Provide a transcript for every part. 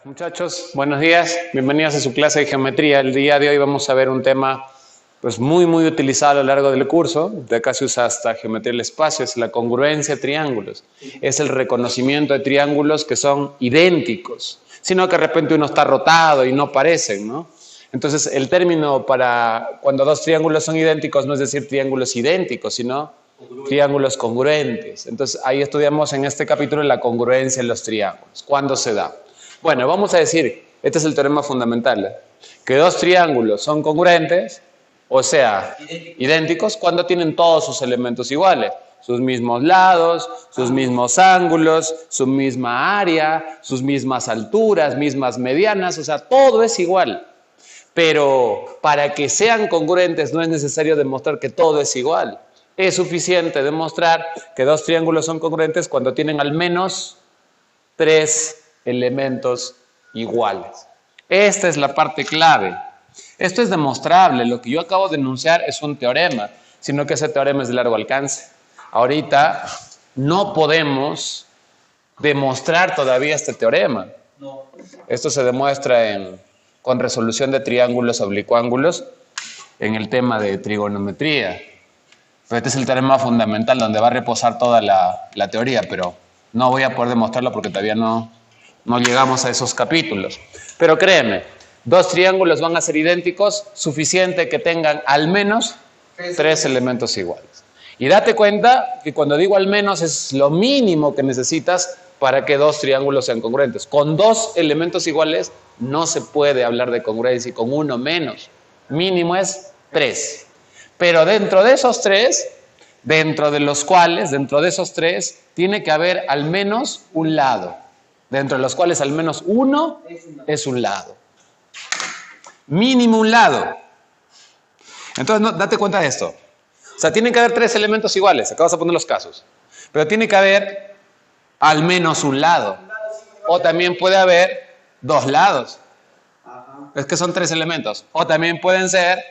Muchachos, buenos días, bienvenidos a su clase de geometría. El día de hoy vamos a ver un tema pues muy utilizado a lo largo del curso. De acá se usa hasta geometría del espacio, es la congruencia de triángulos. Es el reconocimiento de triángulos que son idénticos, sino que de repente uno está rotado y no parecen, ¿no? Entonces el término para cuando dos triángulos son idénticos no es decir triángulos idénticos, sino triángulos congruentes. Entonces ahí estudiamos en este capítulo la congruencia en los triángulos. ¿Cuándo se da? Bueno, vamos a decir, este es el teorema fundamental, que dos triángulos son congruentes, o sea, idénticos, cuando tienen todos sus elementos iguales, sus mismos lados, sus mismos ángulos, su misma área, sus mismas alturas, mismas medianas, o sea, todo es igual. Pero para que sean congruentes no es necesario demostrar que todo es igual. Es suficiente demostrar que dos triángulos son congruentes cuando tienen al menos tres elementos iguales. Esta es la parte clave. Esto es demostrable. Lo que yo acabo de enunciar es un teorema, sino que ese teorema es de largo alcance. Ahorita no podemos demostrar todavía este teorema. Esto se demuestra con resolución de triángulos oblicuángulos en el tema de trigonometría. Pero este es el teorema fundamental donde va a reposar toda la teoría, pero no voy a poder demostrarlo porque todavía no llegamos a esos capítulos. Pero créeme, dos triángulos van a ser idénticos, suficiente que tengan al menos tres elementos iguales. Y date cuenta que cuando digo al menos es lo mínimo que necesitas para que dos triángulos sean congruentes. Con dos elementos iguales no se puede hablar de congruencia y con uno menos. Mínimo es tres. Pero dentro de esos tres, dentro de esos tres, tiene que haber al menos un lado. Dentro de los cuales al menos uno es un lado. Mínimo un lado. Entonces, date cuenta de esto. O sea, tienen que haber tres elementos iguales. Acá vas a poner los casos. Pero tiene que haber al menos un lado. O también puede haber dos lados. Es que son tres elementos. O también pueden ser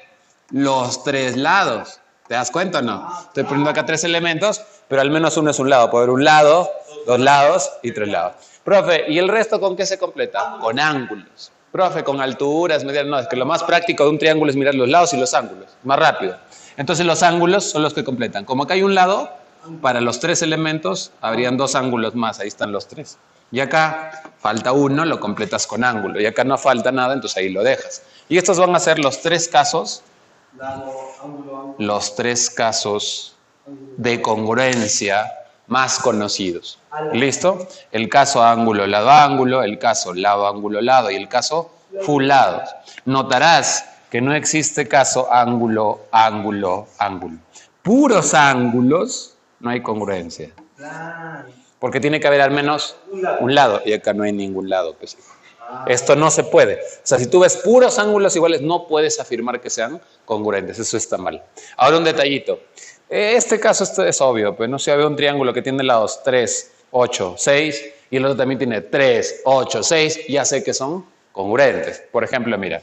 los tres lados. ¿Te das cuenta o no? Estoy poniendo acá tres elementos, pero al menos uno es un lado. Puede haber un lado, dos lados y tres lados. Profe, ¿y el resto con qué se completa? Con ángulos. Profe, con alturas, medidas. No, es que lo más práctico de un triángulo es mirar los lados y los ángulos. Más rápido. Entonces los ángulos son los que completan. Como acá hay un lado, para los tres elementos habrían dos ángulos más. Ahí están los tres. Y acá falta uno, lo completas con ángulo. Y acá no falta nada, entonces ahí lo dejas. Y estos van a ser los tres casos. Los tres casos de congruencia más conocidos. ¿Listo? El caso ángulo, lado, el caso lado, ángulo, lado y el caso full lados. Notarás que no existe caso ángulo, ángulo, ángulo. Puros ángulos, no hay congruencia. Porque tiene que haber al menos un lado y acá no hay ningún lado. Pues. Esto no se puede. O sea, si tú ves puros ángulos iguales, no puedes afirmar que sean congruentes. Eso está mal. Ahora un detallito. Este caso es obvio, pues no se ve un triángulo que tiene lados 3, 8, 6 y el otro también tiene 3, 8, 6, ya sé que son congruentes. Por ejemplo, mira,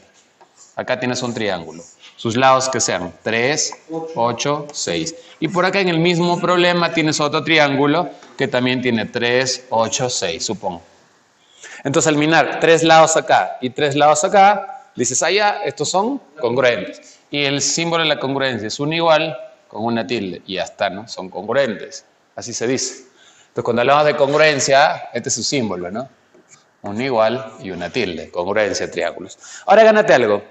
acá tienes un triángulo. Sus lados que sean 3, 8, 6. Y por acá en el mismo problema tienes otro triángulo que también tiene 3, 8, 6, supongo. Entonces, al mirar tres lados acá y tres lados acá, dices, ya, estos son congruentes. Y el símbolo de la congruencia es un igual con una tilde. Y ya está, ¿no? Son congruentes. Así se dice. Entonces, cuando hablamos de congruencia, este es su símbolo, ¿no? Un igual y una tilde. Congruencia de triángulos. Ahora, gánate algo.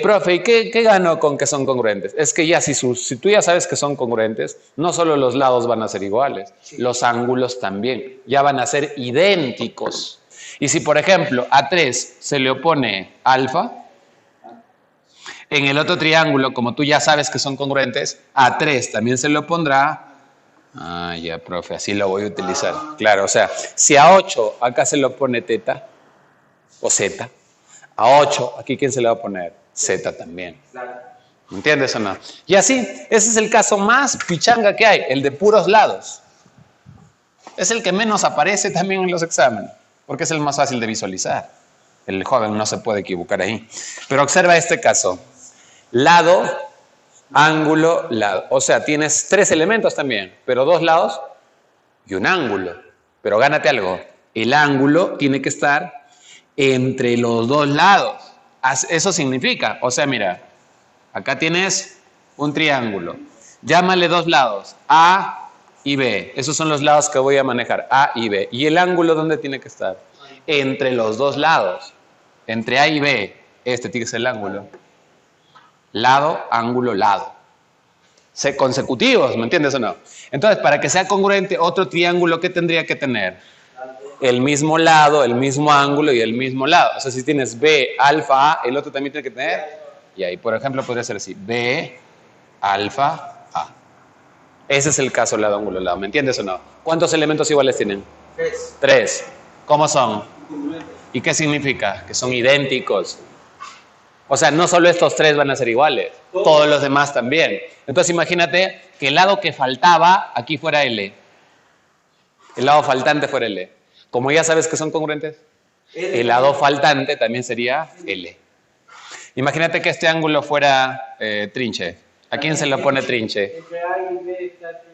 Profe, ¿y qué gano con que son congruentes? Es que ya, si tú ya sabes que son congruentes, no solo los lados van a ser iguales, los ángulos también. Ya van a ser idénticos. Y si, por ejemplo, a 3 se le opone alfa, en el otro triángulo, como tú ya sabes que son congruentes, a 3 también se le opondrá. Ya, profe, así lo voy a utilizar. Claro, o sea, si a 8 acá se le opone teta o z, a 8 aquí ¿quién se le va a poner? Z también. ¿Me entiendes o no? Y así, ese es el caso más pichanga que hay, el de puros lados. Es el que menos aparece también en los exámenes, porque es el más fácil de visualizar. El joven no se puede equivocar ahí. Pero observa este caso. Lado, ángulo, lado. O sea, tienes tres elementos también, pero dos lados y un ángulo. Pero gánate algo. El ángulo tiene que estar entre los dos lados. Eso significa, o sea, mira, acá tienes un triángulo. Llámale dos lados, A y B. Esos son los lados que voy a manejar, A y B. ¿Y el ángulo dónde tiene que estar? Entre los dos lados. Entre A y B. Este tiene que ser el ángulo. Lado, ángulo, lado. Consecutivos, ¿me entiendes o no? Entonces, para que sea congruente, otro triángulo, ¿qué tendría que tener? El mismo lado, el mismo ángulo y el mismo lado. O sea, si tienes B, alfa, A, el otro también tiene que tener. Y ahí, por ejemplo, podría ser así. B, alfa, A. Ese es el caso lado, ángulo, lado. ¿Me entiendes o no? ¿Cuántos elementos iguales tienen? Tres. ¿Cómo son? ¿Y qué significa? Que son idénticos. O sea, no solo estos tres van a ser iguales, todos los demás también. Entonces imagínate que el lado que faltaba aquí fuera L. El lado faltante fuera L. Como ya sabes que son congruentes, el lado faltante también sería L. Imagínate que este ángulo fuera trinche. ¿A quién se le pone trinche?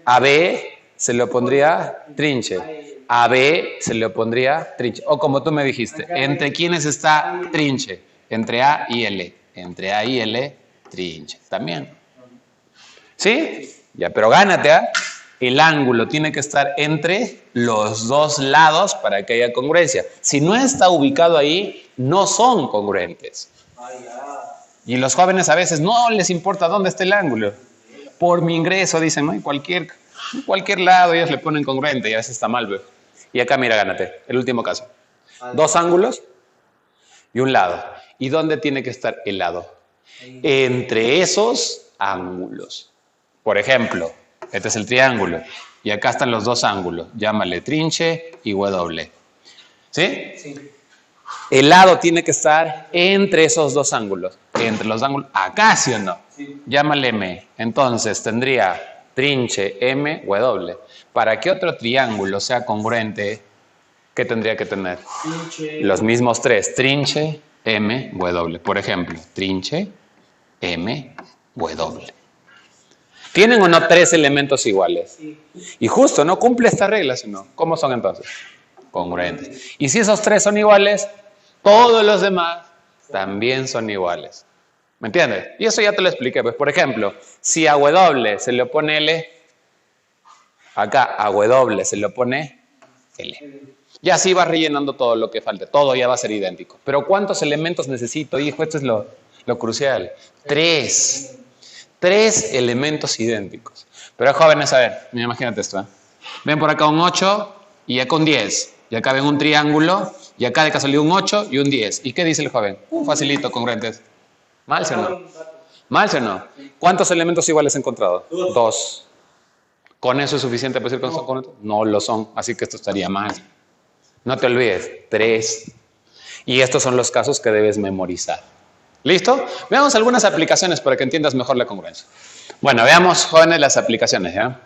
A B se le pondría trinche. A B se le pondría trinche. O como tú me dijiste, ¿entre quiénes está trinche? Entre A y L. Entre A y L, trinche. También. ¿Sí? Ya, pero gánate, ¿ah? El ángulo tiene que estar entre los dos lados para que haya congruencia. Si no está ubicado ahí, no son congruentes. Y los jóvenes a veces no les importa dónde está el ángulo. Por mi ingreso, dicen, ¿no? En cualquier lado ellos le ponen congruente y a veces está mal, ¿ves? Y acá, mira, gánate. El último caso. Dos ángulos y un lado. ¿Y dónde tiene que estar el lado? Entre esos ángulos. Por ejemplo, este es el triángulo. Y acá están los dos ángulos. Llámale trinche y W. ¿Sí? Sí. El lado tiene que estar entre esos dos ángulos. Entre los ángulos. Acá, ¿sí o no? Sí. Llámale M. Entonces tendría trinche M, W. Para que otro triángulo sea congruente, ¿qué tendría que tener? Trinche. Los mismos tres. Trinche, M, W. Por ejemplo, trinche, M, W. ¿Tienen o no tres elementos iguales? Sí. Y justo, ¿no? Cumple esta regla, ¿sí o no? ¿Cómo son entonces? Congruentes. Y si esos tres son iguales, todos los demás también son iguales. ¿Me entiendes? Y eso ya te lo expliqué. Pues, por ejemplo, si a W se le opone L, acá a W se le opone L. Y así va rellenando todo lo que falte. Todo ya va a ser idéntico. Pero ¿cuántos elementos necesito, hijo? Esto es lo crucial. Tres. Tres elementos idénticos. Pero jóvenes, a ver, imagínate esto. Ven por acá un 8 y acá un 10. Y acá ven un triángulo y acá de casualidad un 8 y un 10. ¿Y qué dice el joven? Facilito, congruentes. ¿Mal, sí o no? ¿Mal, sí o no? ¿Cuántos elementos iguales he encontrado? Dos. ¿Con eso es suficiente para decir que son congruentes? No lo son, así que esto estaría mal. No te olvides, tres. Y estos son los casos que debes memorizar. ¿Listo? Veamos algunas aplicaciones para que entiendas mejor la congruencia. Bueno, veamos, jóvenes, las aplicaciones, ¿ya?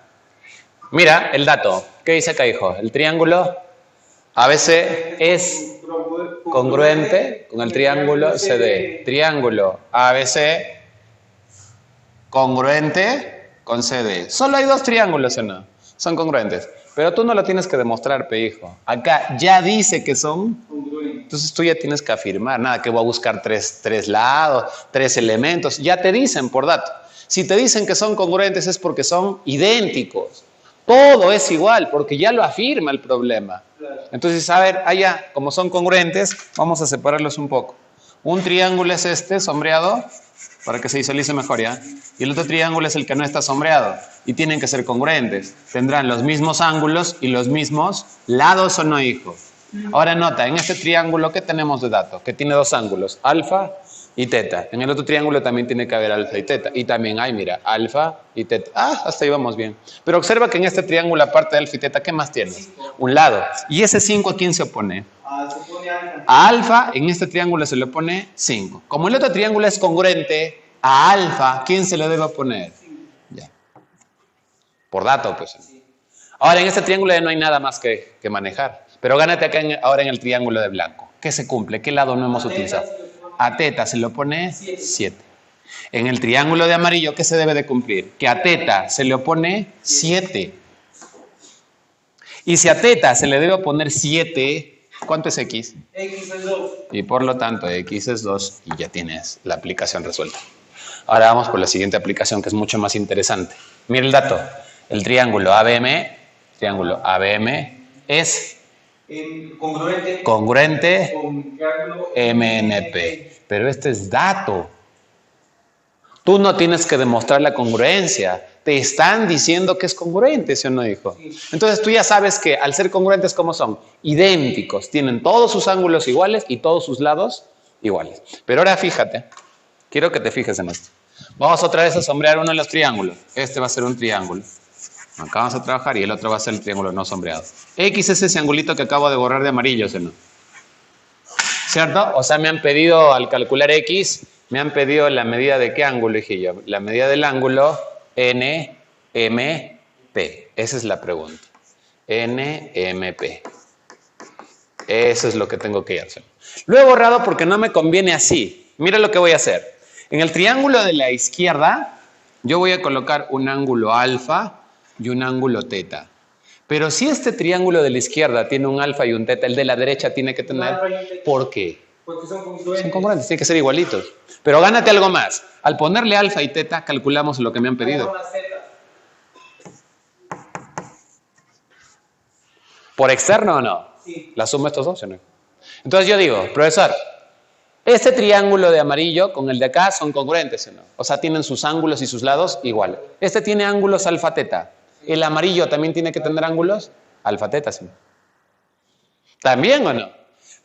Mira el dato. ¿Qué dice acá, hijo? El triángulo ABC es congruente con el triángulo CD. Triángulo ABC congruente con CD. Solo hay dos triángulos, ¿o no? Son congruentes. Pero tú no lo tienes que demostrar, hijo. Acá ya dice que son. Entonces tú ya tienes que afirmar. Nada, que voy a buscar tres lados, tres elementos. Ya te dicen por dato. Si te dicen que son congruentes es porque son idénticos. Todo es igual, porque ya lo afirma el problema. Entonces, a ver, allá, como son congruentes, vamos a separarlos un poco. Un triángulo es este, sombreado, para que se visualice mejor, ¿ya? Y el otro triángulo es el que no está sombreado. Y tienen que ser congruentes. Tendrán los mismos ángulos y los mismos lados, ¿o no, hijo? Ahora nota, en este triángulo, ¿qué tenemos de dato? Que tiene dos ángulos, alfa y teta. En el otro triángulo también tiene que haber alfa y teta. Y también hay, mira, alfa y teta. Hasta ahí vamos bien. Pero observa que en este triángulo, aparte de alfa y teta, ¿qué más tienes? Un lado. ¿Y ese 5 a quién se opone? A alfa, en este triángulo se le pone 5. Como el otro triángulo es congruente, a alfa, ¿quién se le debe poner? Ya. Por dato, pues. Ahora, en este triángulo ya no hay nada más que manejar. Pero gánate acá ahora en el triángulo de blanco. ¿Qué se cumple? ¿Qué lado no hemos utilizado? A teta se le opone 7. En el triángulo de amarillo, ¿qué se debe de cumplir? Que a teta se le opone 7. Y si a teta se le debe oponer 7, ¿Cuánto es X? X es 2. Y por lo tanto, X es 2 y ya tienes la aplicación resuelta. Ahora vamos por la siguiente aplicación que es mucho más interesante. Mira el dato. El triángulo ABM es congruente con triángulo MNP. Pero este es dato. Tú no tienes que demostrar la congruencia. Te están diciendo que es congruente, ¿sí o no, hijo? Sí. Entonces tú ya sabes que al ser congruentes, ¿cómo son? Idénticos. Tienen todos sus ángulos iguales y todos sus lados iguales. Pero ahora fíjate. Quiero que te fijes en esto. Vamos otra vez a sombrear uno de los triángulos. Este va a ser un triángulo. Acá vamos a trabajar y el otro va a ser el triángulo no sombreado. X es ese angulito que acabo de borrar de amarillo, ¿sí o no? ¿Cierto? O sea, me han pedido al calcular X, me han pedido la medida de qué ángulo, dije yo. La medida del ángulo NMP. Esa es la pregunta. NMP. Eso es lo que tengo que hacer. Lo he borrado porque no me conviene así. Mira lo que voy a hacer. En el triángulo de la izquierda, yo voy a colocar un ángulo alfa y un ángulo teta. Pero si este triángulo de la izquierda tiene un alfa y un teta, el de la derecha tiene que tener... ¿Por qué? Porque son congruentes. Son congruentes, tienen que ser igualitos. Pero gánate algo más. Al ponerle alfa y teta, calculamos lo que me han pedido. ¿Por externo o no? Sí. ¿La suma de estos dos o no? Entonces yo digo, profesor, este triángulo de amarillo con el de acá son congruentes, ¿o no? O sea, tienen sus ángulos y sus lados igual. Este tiene ángulos alfa teta. ¿El amarillo también tiene que tener ángulos? Alfa teta, ¿sí? ¿También o no?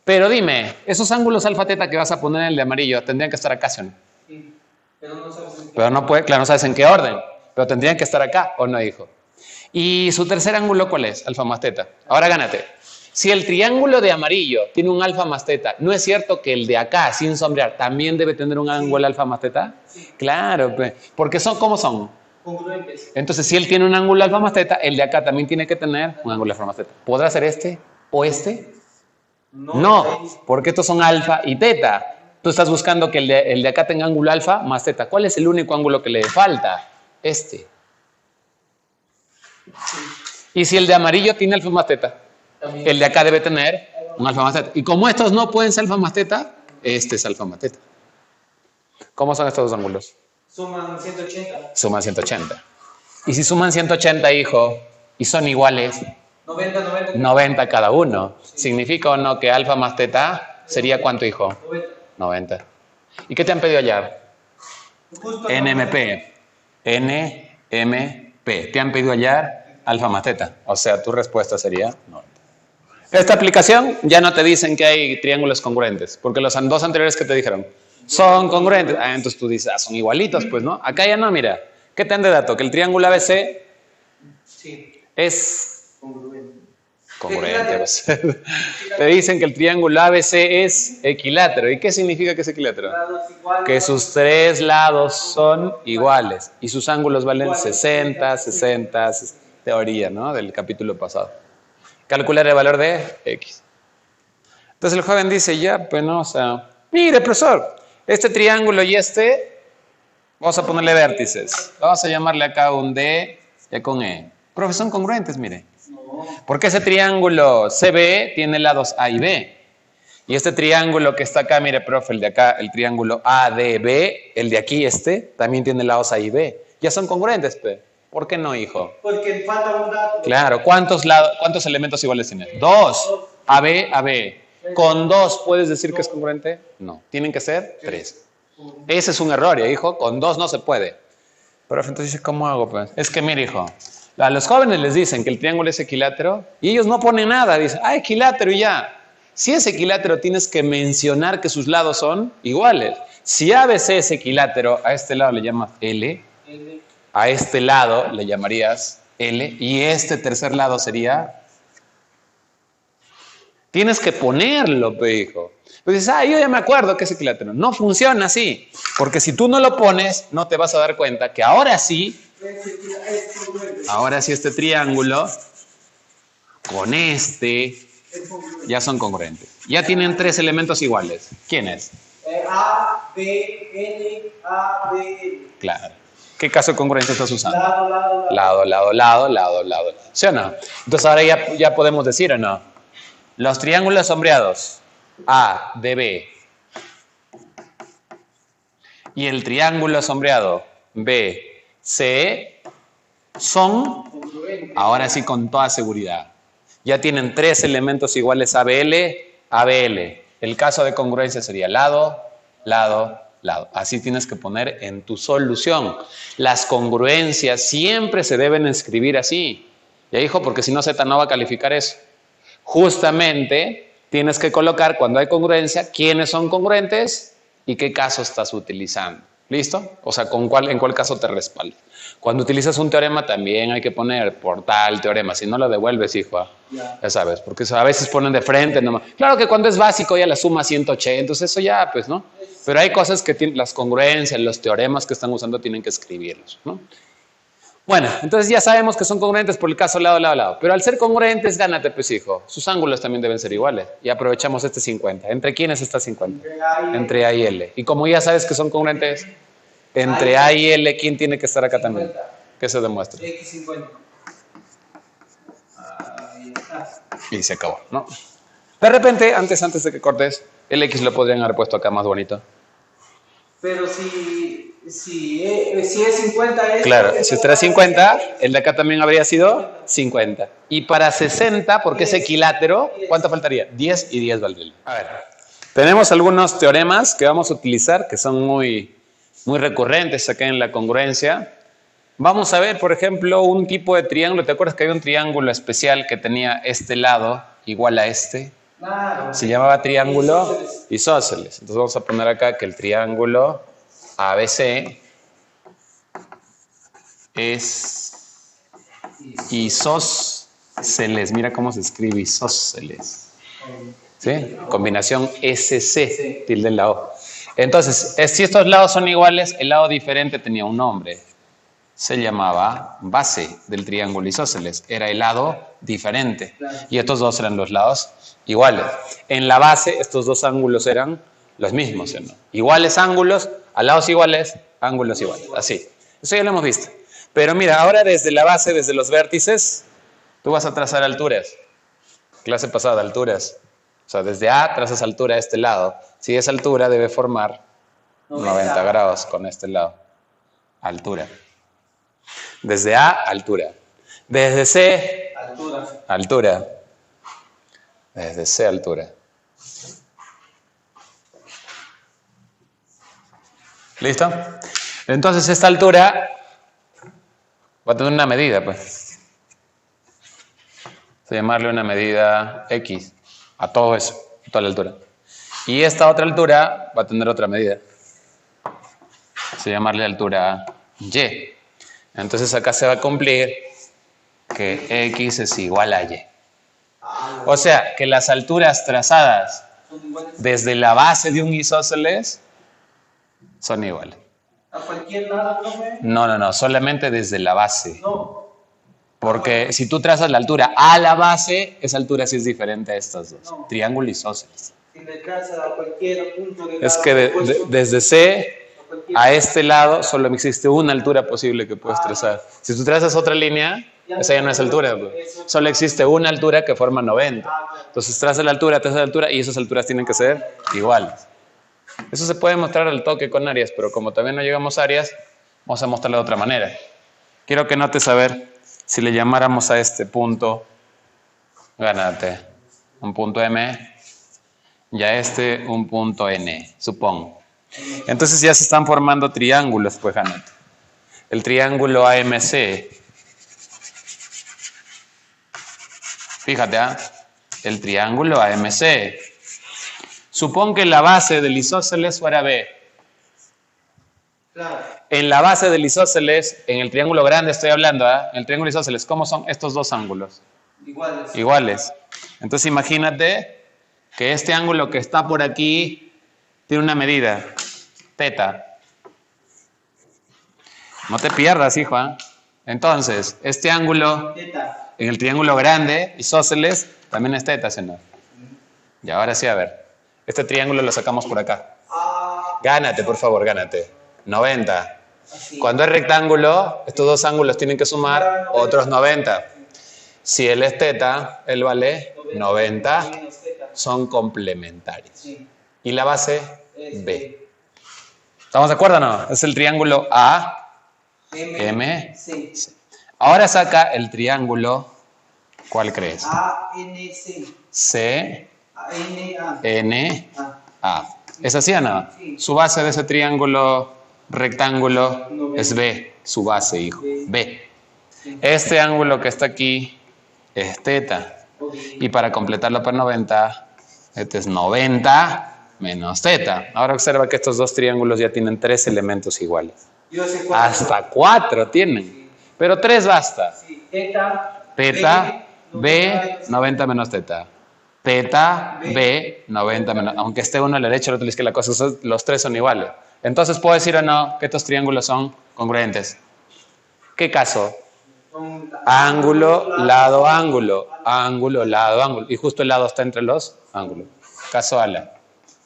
Pero dime, esos ángulos alfa teta que vas a poner en el de amarillo tendrían que estar acá, ¿sí o no? Sí. Pero no sabes en qué. Pero no puede, claro, no sabes en qué orden. Pero tendrían que estar acá, ¿o no, hijo? ¿Y su tercer ángulo cuál es? Alfa más teta. Ahora gánate. Si el triángulo de amarillo tiene un alfa más teta, ¿no es cierto que el de acá, sin sombrear, también debe tener un ángulo alfa más teta? Sí. Claro, porque son, ¿cómo son? Congruentes. Entonces, si él tiene un ángulo alfa más teta, el de acá también tiene que tener un ángulo alfa más teta. ¿Podrá ser este o este? No, porque estos son alfa y teta. Tú estás buscando que el de acá tenga ángulo alfa más teta. ¿Cuál es el único ángulo que le falta? Este. Y si el de amarillo tiene alfa más teta, También. el de acá debe tener un alfa más teta. Y como estos no pueden ser alfa más teta, este es alfa más teta. ¿Cómo son estos dos ángulos? Suman 180. Suman 180. Y si suman 180, hijo, y son iguales, 90, 90. 90 cada uno. ¿Significa o no que alfa más teta sería cuánto, hijo? 90. 90. ¿Y qué te han pedido allá? Justo NMP. NMP. Te han pedido hallar alfa más teta. O sea, tu respuesta sería 90. Esta aplicación ya no te dicen que hay triángulos congruentes, porque los dos anteriores que te dijeron son congruentes. Ah, entonces tú dices, son igualitos, pues, ¿no? Acá ya no, mira. ¿Qué te han de dato? Que el triángulo ABC Sí. es Congruente. congruente. Pues. Te dicen que el triángulo ABC es equilátero. ¿Y qué significa que es equilátero? Lados iguales. Que sus tres lados son iguales y sus ángulos valen 60, 60, teoría, ¿no? Del capítulo pasado. Calcular el valor de X. Entonces el joven dice, ya, pues no, o sea, mire, profesor, este triángulo y este, vamos a ponerle vértices. Vamos a llamarle acá un D y con E. Profe, son congruentes, mire. No. Porque ese triángulo CBE tiene lados A y B. Y este triángulo que está acá, mire, profe, el de acá, el triángulo ADB, el de aquí, este, también tiene lados A y B. Ya son congruentes, pe. ¿Por qué no, hijo? Porque falta un dato. Claro, ¿cuántos elementos iguales tiene? Dos. AB, AB. ¿Con dos puedes decir que es congruente? No. Tienen que ser tres. Ese es un error, hijo. Con dos no se puede. Pero entonces, ¿cómo hago? Pues? Es que, mire, hijo, a los jóvenes les dicen que el triángulo es equilátero y ellos no ponen nada. Dicen, equilátero y ya. Si es equilátero, tienes que mencionar que sus lados son iguales. Si ABC es equilátero, a este lado le llamas L. A este lado le llamarías L y este tercer lado sería... Tienes que ponerlo, hijo. Pues dices, yo ya me acuerdo que es equilátero. No funciona así, porque si tú no lo pones, no te vas a dar cuenta que ahora sí este triángulo con este ya son congruentes. Ya tienen tres elementos iguales. ¿Quiénes? A, B, N, A, B, N. Claro. ¿Qué caso de congruencia estás usando? Lado. Lado. ¿Sí o no? Entonces ahora ya podemos decir o no. Los triángulos sombreados ADB y el triángulo sombreado BCE son, ahora sí con toda seguridad, ya tienen tres elementos iguales ABL, ABL. El caso de congruencia sería lado, lado, lado. Así tienes que poner en tu solución. Las congruencias siempre se deben escribir así. Ya hijo, porque si no Z no va a calificar eso. Justamente tienes que colocar cuando hay congruencia quiénes son congruentes y qué caso estás utilizando. ¿Listo? O sea, en cuál caso te respalda. Cuando utilizas un teorema también hay que poner por tal teorema, si no lo devuelves, hijo, ya sabes, porque a veces ponen de frente nomás. Claro que cuando es básico ya la suma 180, entonces eso ya, pues, ¿no? Pero hay cosas que tienen, las congruencias, los teoremas que están usando tienen que escribirlos, ¿no? Bueno, entonces ya sabemos que son congruentes por el caso lado, lado, lado. Pero al ser congruentes, gánate, pues, hijo. Sus ángulos también deben ser iguales. Y aprovechamos este 50. ¿Entre quiénes está 50? Entre A y L. Y como ya sabes que son congruentes, entre A y L, ¿quién tiene que estar acá también? ¿Qué se demuestra? X50. Ahí está. Y se acabó, ¿no? De repente, antes de que cortes, el X lo podrían haber puesto acá más bonito. Pero si es 50 es... Claro, si este era 50, el de acá también habría sido 50. Y para 60, porque es equilátero, ¿cuánto faltaría? 10 y 10 valdría. A ver, tenemos algunos teoremas que vamos a utilizar que son muy recurrentes acá en la congruencia. Vamos a ver, por ejemplo, un tipo de triángulo. ¿Te acuerdas que había un triángulo especial que tenía este lado igual a este? Claro. Se llamaba triángulo isósceles. Entonces vamos a poner acá que el triángulo ABC es isósceles. Mira cómo se escribe isósceles. ¿Sí? Combinación SC, tilde en la O. Entonces, si estos lados son iguales, el lado diferente tenía un nombre. Se llamaba base del triángulo isósceles. Era el lado diferente. Y estos dos eran los lados iguales. En la base, estos dos ángulos eran los mismos, ¿no? Iguales ángulos, a lados iguales, ángulos iguales. Así. Eso ya lo hemos visto. Pero mira, ahora desde la base, desde los vértices, tú vas a trazar alturas. Clase pasada, alturas. O sea, desde A trazas altura a este lado. Si esa altura debe formar 90 grados con este lado. Altura. Desde A, altura. Desde C, altura. Desde C, altura. ¿Listo? Entonces esta altura va a tener una medida, pues. Se llamarle una medida X a todo eso, a toda la altura. Y esta otra altura va a tener otra medida. Se llamarle altura Y. Entonces acá se va a cumplir que X es igual a Y. O sea, que las alturas trazadas desde la base de un isósceles son iguales. ¿A cualquier lado, profe? No, solamente desde la base. No. Porque si tú trazas la altura a la base, esa altura sí es diferente a estas dos. No. Triángulo isósceles. Si me traza a cualquier punto de Es lado que opuesto, desde C a este lado solo existe una altura posible que puedes trazar. Si tú trazas otra línea, esa ya no es altura. Pues. Solo existe una altura que forma 90. Entonces trazas la altura y esas alturas tienen que ser iguales. Eso se puede mostrar al toque con áreas, pero como también no llegamos a áreas, vamos a mostrarlo de otra manera. Quiero que notes a ver si le llamáramos a este punto, gánate, un punto M, y a este un punto N, supongo. Entonces ya se están formando triángulos, pues gánate. El triángulo AMC. Fíjate, el triángulo AMC. Supón que la base del isósceles fuera B. claro. En la base del isósceles, en el triángulo grande estoy hablando, en el triángulo isósceles, ¿cómo son estos dos ángulos? Iguales. Iguales. Entonces imagínate que este ángulo que está por aquí tiene una medida, teta. No te pierdas, hijo. Entonces, este ángulo Teta. en el triángulo grande, isósceles, también es teta, ¿sí no? Y ahora sí, a ver. Este triángulo lo sacamos por acá. Gánate, por favor, gánate. 90. Así. Cuando es rectángulo, estos dos ángulos tienen que sumar otros 90. Si él es teta, él vale 90 menos teta. son complementarios. Sí. Y la base Es B. ¿Estamos de acuerdo o no? Es el triángulo A, M, C. Ahora saca el triángulo, ¿cuál crees? A, N, C. C, A, N, A. N, A. A. ¿Es así o no? Sí. Su base de ese triángulo rectángulo No, es B. Su base, hijo. B. B. Sí. Este ángulo que está aquí es teta. Ok. Y para completarlo por 90, este es 90 menos teta. Ahora observa que estos dos triángulos ya tienen 3 elementos iguales. Yo sé cuánto. Hasta 4 tienen. Sí. Pero 3 basta. Sí. Teta. Teta, B, 90 menos teta. Teta, B, 90 menos. Aunque esté uno a la derecha y el otro a la izquierda, los tres son iguales. Entonces, ¿puedo decir o no que estos triángulos son congruentes? ¿Qué caso? Ángulo, lado, ángulo. Ángulo, lado, ángulo. Y justo el lado está entre los ángulos. Caso ala.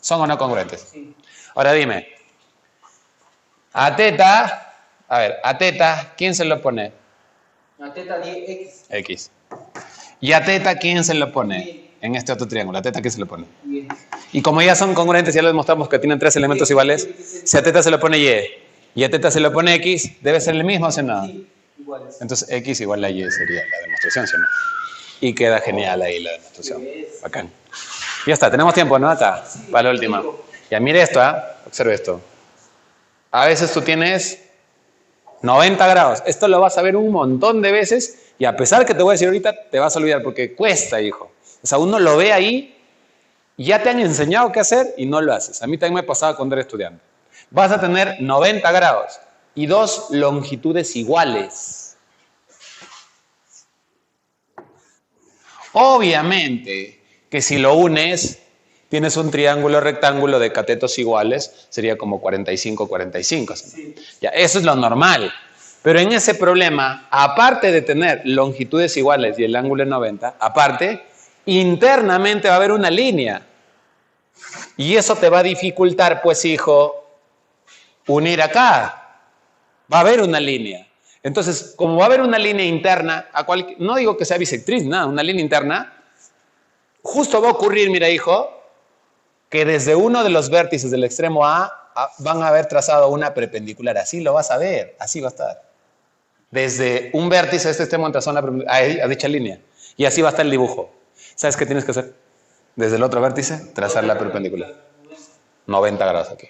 ¿Son o no congruentes? Sí. Ahora dime. A teta, a teta, ¿quién se lo pone? A teta 10, X. X. ¿Y a teta quién se lo pone? Y. En este otro triángulo. ¿A teta quién se lo pone? Y. Y como ya son congruentes, ya les mostramos que tienen 3 elementos iguales. Si a teta se lo pone Y y a teta se lo pone X, debe ser el mismo, ¿sí o no? Sí. Iguales. Entonces X igual a Y sería la demostración, ¿sí o no? Y queda genial ahí la demostración. Bacán. Ya está, tenemos tiempo, ¿no? Acá, para la última. Ya mire esto, observe esto. A veces tú tienes 90 grados. Esto lo vas a ver un montón de veces y a pesar que te voy a decir ahorita, te vas a olvidar porque cuesta, hijo. O sea, uno lo ve ahí y ya te han enseñado qué hacer y no lo haces. A mí también me pasaba cuando era estudiante. Vas a tener 90 grados y 2 longitudes iguales. Obviamente que si lo unes, tienes un triángulo rectángulo de catetos iguales, sería como 45, 45. Sí. Ya, eso es lo normal. Pero en ese problema, aparte de tener longitudes iguales y el ángulo es 90, aparte, internamente va a haber una línea. Y eso te va a dificultar, pues, hijo, unir acá. Va a haber una línea. Entonces, como va a haber una línea interna, no digo que sea bisectriz, nada, una línea interna, justo va a ocurrir, mira, hijo, que desde uno de los vértices del extremo A van a haber trazado una perpendicular. Así lo vas a ver, así va a estar. Desde un vértice de este extremo han trazado una perpendicular a dicha línea. Y así va a estar el dibujo. ¿Sabes qué tienes que hacer? Desde el otro vértice, trazar la perpendicular. 90 grados aquí.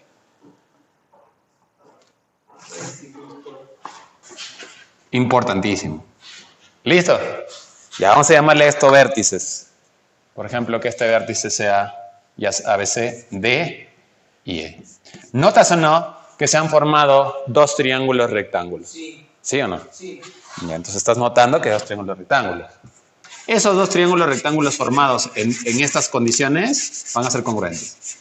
Importantísimo. ¿Listo? Ya vamos a llamarle a esto vértices. Por ejemplo, que este vértice sea ya ABC, D y E. ¿Notas o no que se han formado 2 triángulos rectángulos? Sí. ¿Sí o no? Sí. Ya, entonces estás notando que hay 2 triángulos rectángulos. Esos 2 triángulos rectángulos formados en estas condiciones van a ser congruentes.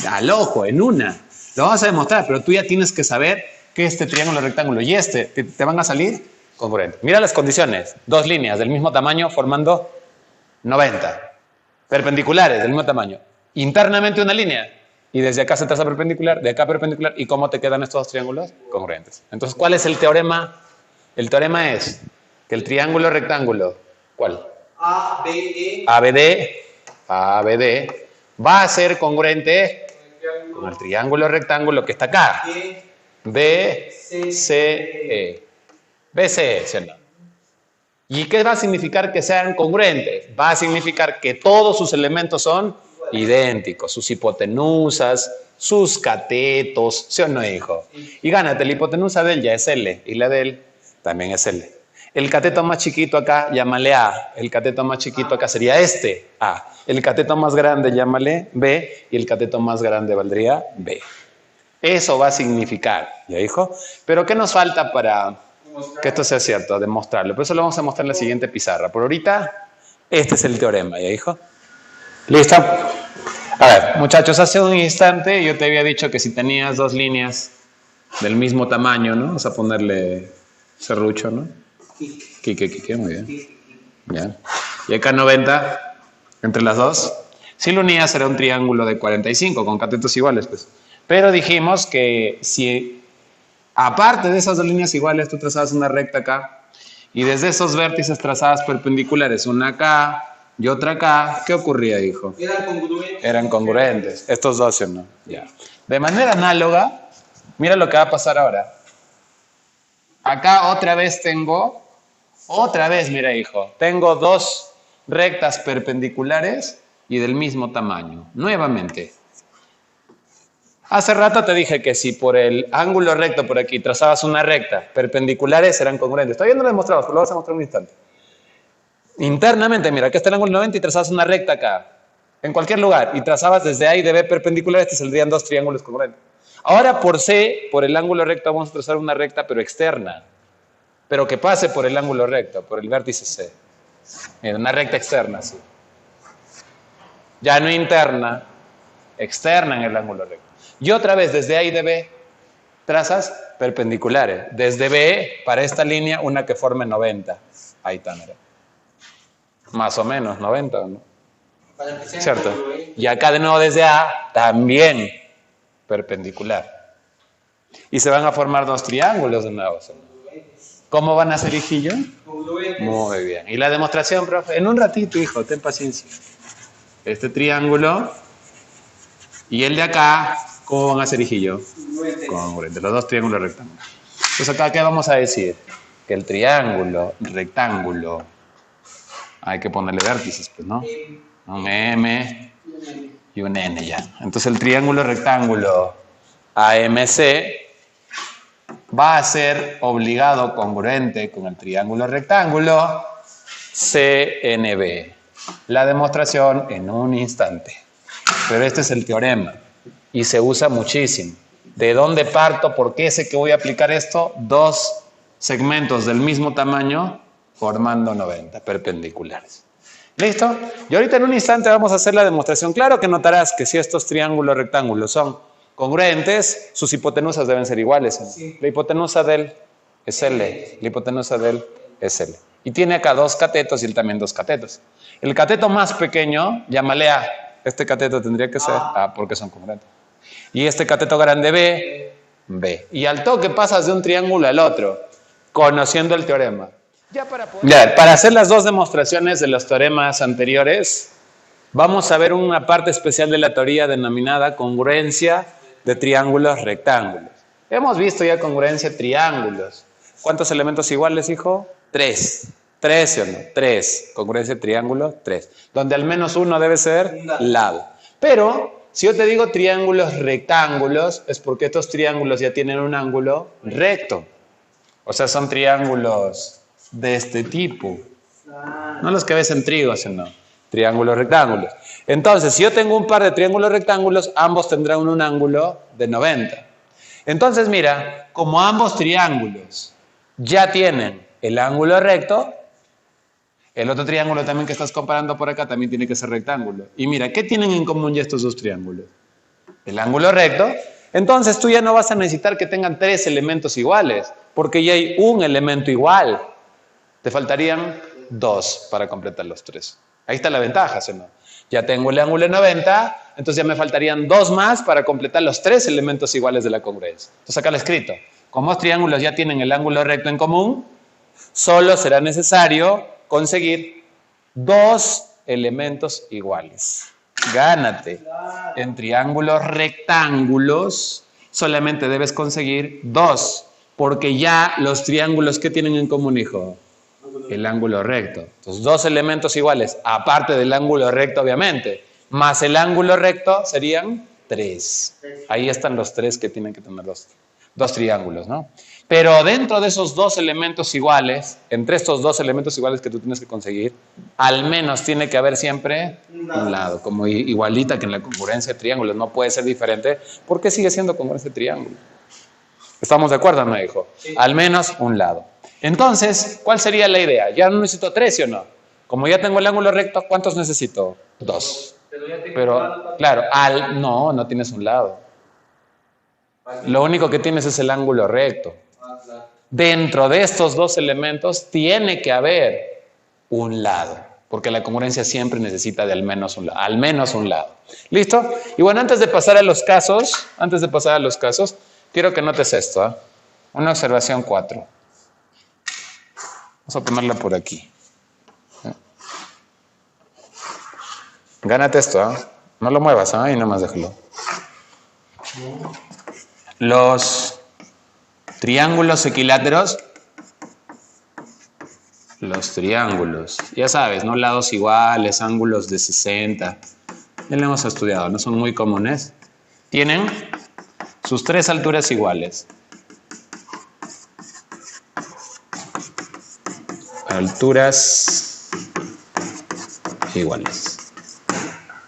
Al ojo, en una. Lo vamos a demostrar, pero tú ya tienes que saber que este triángulo rectángulo y este te van a salir congruentes. Mira las condiciones. 2 líneas del mismo tamaño formando 90. Perpendiculares del mismo tamaño. Internamente una línea. Y desde acá se traza perpendicular, de acá perpendicular. ¿Y cómo te quedan estos 2 triángulos? Congruentes. Entonces, ¿cuál es el teorema? El teorema es que el triángulo rectángulo, ¿cuál? ABD. ABD va a ser congruente con el triángulo rectángulo que está acá. BCE. BCE, ¿sí o no? ¿Y qué va a significar que sean congruentes? Va a significar que todos sus elementos son idénticos, sus hipotenusas, sus catetos, ¿sí o no, hijo? Y gánate, la hipotenusa de él ya es L y la de él también es L. El cateto más chiquito acá, llámale A. El cateto más chiquito acá sería este, A. El cateto más grande, llámale B. Y el cateto más grande valdría B. Eso va a significar, ¿ya, hijo? Pero ¿qué nos falta para que esto sea cierto? Demostrarlo. Por eso lo vamos a mostrar en la siguiente pizarra. Por ahorita, este es el teorema, ¿ya, hijo? ¿Listo? A ver, muchachos, hace un instante yo te había dicho que si tenías 2 líneas del mismo tamaño, ¿no? Vamos a ponerle serrucho, ¿no? Quique, muy bien. Bien. Y acá 90, entre las 2. Si lo unías será un triángulo de 45 con catetos iguales, pues. Pero dijimos que si aparte de esas 2 líneas iguales tú trazabas una recta acá y desde esos vértices trazabas perpendiculares, una acá y otra acá, ¿qué ocurría, hijo? Eran congruentes. Eran congruentes. Estos dos, ¿sí o no? Ya. De manera análoga, mira lo que va a pasar ahora. Acá otra vez mira, hijo, tengo dos rectas perpendiculares y del mismo tamaño. Nuevamente. Hace rato te dije que si por el ángulo recto por aquí trazabas una recta, perpendiculares eran congruentes. Todavía no lo he mostrado, pero lo vas a mostrar en un instante. Internamente, mira, aquí está el ángulo 90 y trazabas una recta acá, en cualquier lugar, y trazabas desde A y de B perpendiculares, te saldrían dos triángulos congruentes. Ahora por C, por el ángulo recto, vamos a trazar una recta pero externa, pero que pase por el ángulo recto, por el vértice C. Mira, una recta externa, sí. Ya no interna, externa en el ángulo recto. Y otra vez, desde A y de B, trazas perpendiculares. Desde B, para esta línea, una que forme 90. Ahí está, mira. Más o menos, 90, ¿no? Para que sean ¿Cierto? congruentes. Y acá de nuevo desde A, también perpendicular. Y se van a formar dos triángulos de nuevo. ¿Cómo van a ser, hijillo? Congruentes. Muy bien. ¿Y la demostración, profe? En un ratito, hijo, ten paciencia. Este triángulo y el de acá, ¿cómo van a ser, hijillo? Congruentes. Congruentes, los dos triángulos rectangulares. Entonces acá, ¿qué vamos a decir? Que el triángulo rectángulo, hay que ponerle vértices, pues, ¿no? Un M y un N ya. Entonces el triángulo rectángulo AMC va a ser obligado congruente con el triángulo rectángulo CNB. La demostración en un instante. Pero este es el teorema y se usa muchísimo. ¿De dónde parto? ¿Por qué sé que voy a aplicar esto? Dos segmentos del mismo tamaño formando 90 perpendiculares. ¿Listo? Y ahorita en un instante vamos a hacer la demostración. Claro que notarás que si estos triángulos rectángulos son congruentes, sus hipotenusas deben ser iguales. ¿No? Sí. La hipotenusa del es L, la hipotenusa del es L. Y tiene acá dos catetos y él también dos catetos. El cateto más pequeño, llámale A. Este cateto tendría que ser A porque son congruentes. Y este cateto grande B, B. Y al toque pasas de un triángulo al otro, conociendo el teorema. Ya para hacer las dos demostraciones de los teoremas anteriores, vamos a ver una parte especial de la teoría denominada congruencia de triángulos rectángulos. Hemos visto ya congruencia de triángulos. ¿Cuántos elementos iguales, hijo? 3. 3, ¿sí o no? 3. Congruencia de triángulo, 3. Donde al menos uno debe ser lado. Pero si yo te digo triángulos rectángulos, es porque estos triángulos ya tienen un ángulo recto. O sea, son triángulos de este tipo. No los que ves en trigo, sino triángulos rectángulos. Entonces, si yo tengo un par de triángulos rectángulos, ambos tendrán un ángulo de 90. Entonces, mira, como ambos triángulos ya tienen el ángulo recto, el otro triángulo también que estás comparando por acá también tiene que ser rectángulo. Y mira, ¿qué tienen en común ya estos dos triángulos? El ángulo recto. Entonces tú ya no vas a necesitar que tengan 3 elementos iguales, porque ya hay un elemento igual. Te faltarían 2 para completar los 3. Ahí está la ventaja, ¿sí o no? Ya tengo el ángulo de 90, entonces ya me faltarían 2 más para completar los 3 elementos iguales de la congruencia. Entonces acá lo he escrito. Como los triángulos ya tienen el ángulo recto en común, solo será necesario conseguir 2 elementos iguales. Gánate. En triángulos rectángulos solamente debes conseguir 2, porque ya los triángulos que tienen en común, hijo, el ángulo recto. Entonces, 2 elementos iguales, aparte del ángulo recto, obviamente, más el ángulo recto serían 3. Ahí están los 3 que tienen que tener dos triángulos, ¿no? Pero dentro de esos 2 elementos iguales, entre estos 2 elementos iguales que tú tienes que conseguir, al menos tiene que haber siempre un lado, como igualita que en la congruencia de triángulos. No puede ser diferente porque sigue siendo congruencia de triángulo. ¿Estamos de acuerdo, no, hijo? Sí. Al menos un lado. Entonces, ¿cuál sería la idea? Ya no necesito 3, ¿sí o no? Como ya tengo el ángulo recto, ¿cuántos necesito? 2. Pero claro, no tienes un lado. Lo único que tienes es el ángulo recto. Dentro de estos 2 elementos tiene que haber un lado, porque la congruencia siempre necesita de al menos un lado. ¿Listo? Y bueno, antes de pasar a los casos, quiero que notes esto, ¿eh? Una observación 4. Vamos a ponerla por aquí. Gánate esto, ¿ah? No lo muevas, ¿ah? Y nomás déjalo. Los triángulos equiláteros. Los triángulos. Ya sabes, ¿no? Lados iguales, ángulos de 60. Ya lo hemos estudiado, no son muy comunes. Tienen sus tres alturas iguales. Alturas iguales.